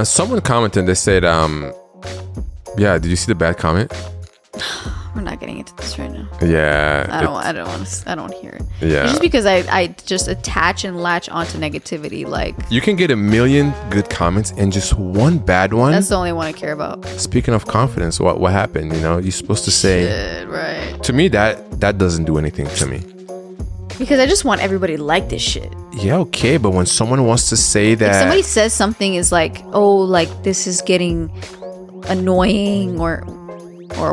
Someone commented, they said, did you see the bad comment? We're not getting into this right now. Yeah. I don't want to hear it. Yeah. It's just because I just attach and latch onto negativity. Like, you can get 1 million good comments and just one bad one. That's the only one I care about. Speaking of confidence, what happened? You're supposed to say. Shit, right. To me, that doesn't do anything to me. Because I just want everybody to like this shit. Yeah, okay, but when someone wants to say that, if somebody says something is like, oh, like this is getting annoying or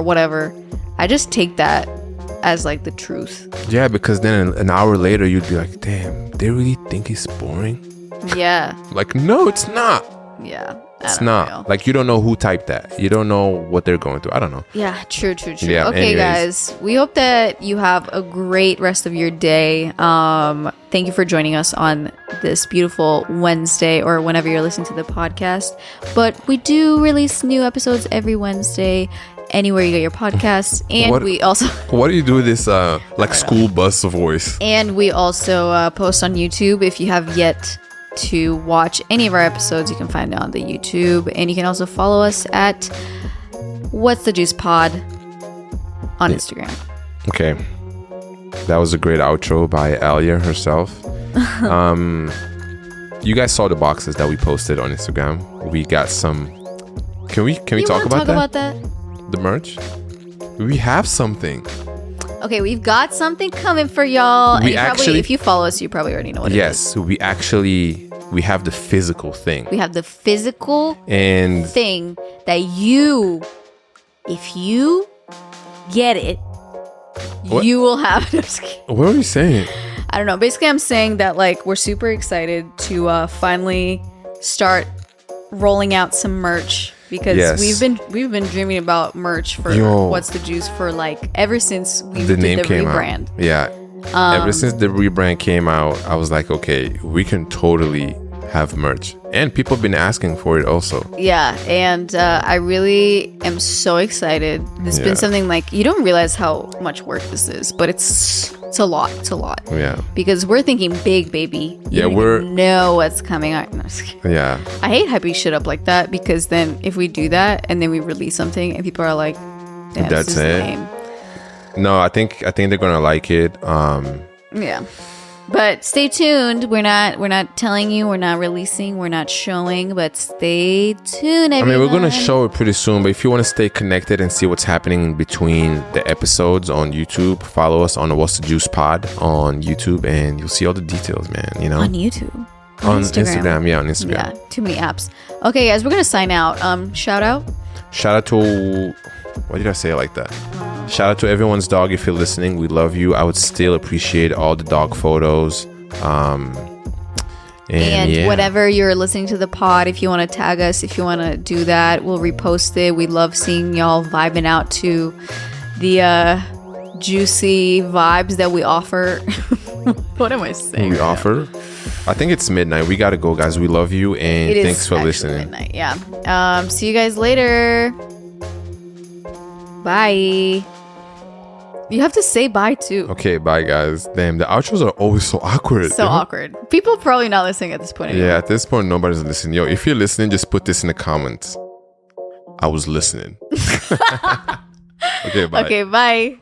whatever, I just take that as like the truth. Yeah, because then an hour later you'd be like, damn, they really think it's boring? Yeah. Like, no, it's not. Yeah. It's not. Know. Like, you don't know who typed that. You don't know what they're going through. I don't know. Yeah, true. Yeah, okay, guys. We hope that you have a great rest of your day. Thank you for joining us on this beautiful Wednesday or whenever you're listening to the podcast. But we do release new episodes every Wednesday anywhere you get your podcasts. And we also... What do you do with this school bus voice? And we also post on YouTube. If you have yet to watch any of our episodes, you can find it on the YouTube, and you can also follow us at What's the Juice Pod on Instagram. Okay, that was a great outro by Alia herself. You guys saw the boxes that we posted on Instagram. We got some. Can we talk about that? The merch. We have something. Okay, we've got something coming for y'all. If you follow us, you probably already know what it is. Yes, we have the physical thing. We have the physical thing that if you get it, you will have it. What are you saying? I don't know. Basically, I'm saying that we're super excited to finally start rolling out some merch. Because we've been dreaming about merch for What's the Juice for ever since we did the rebrand. Out. Yeah. Ever since the rebrand came out, I was like, okay, we can totally have merch. And people have been asking for it also. Yeah. And I really am so excited. It's been something you don't realize how much work this is, but it's a lot. Yeah. Because we're thinking big, baby. Yeah, we know what's coming out. No, yeah. I hate hyping shit up like that, because then if we do that and then we release something and people are like, damn, that's it. Lame. No, I think they're gonna like it. Yeah. But stay tuned. We're not telling you, we're not releasing, we're not showing, but stay tuned, everyone. We're going to show it pretty soon, but if you want to stay connected and see what's happening in between the episodes on YouTube, follow us on What's the Juice Pod on YouTube, and you'll see all the details, man, On YouTube? On Instagram. Yeah, on Instagram. Yeah, too many apps. Okay, guys, we're going to sign out. Shout out to... Why did I say it like that? Shout out to everyone's dog if you're listening. We love you. I would still appreciate all the dog photos. And whatever you're listening to the pod, if you want to tag us, if you want to do that, we'll repost it. We love seeing y'all vibing out to the juicy vibes that we offer. What am I saying? Offer? I think it's midnight. We got to go, guys. We love you, and thanks for listening. Midnight, yeah. See you guys later. Bye. You have to say bye too. Okay, bye guys. Damn, the outros are always so awkward. Awkward. People probably not listening at this point anymore. Yeah, at this point, nobody's listening. Yo, if you're listening, just put this in the comments. I was listening. Okay, bye. Okay, bye.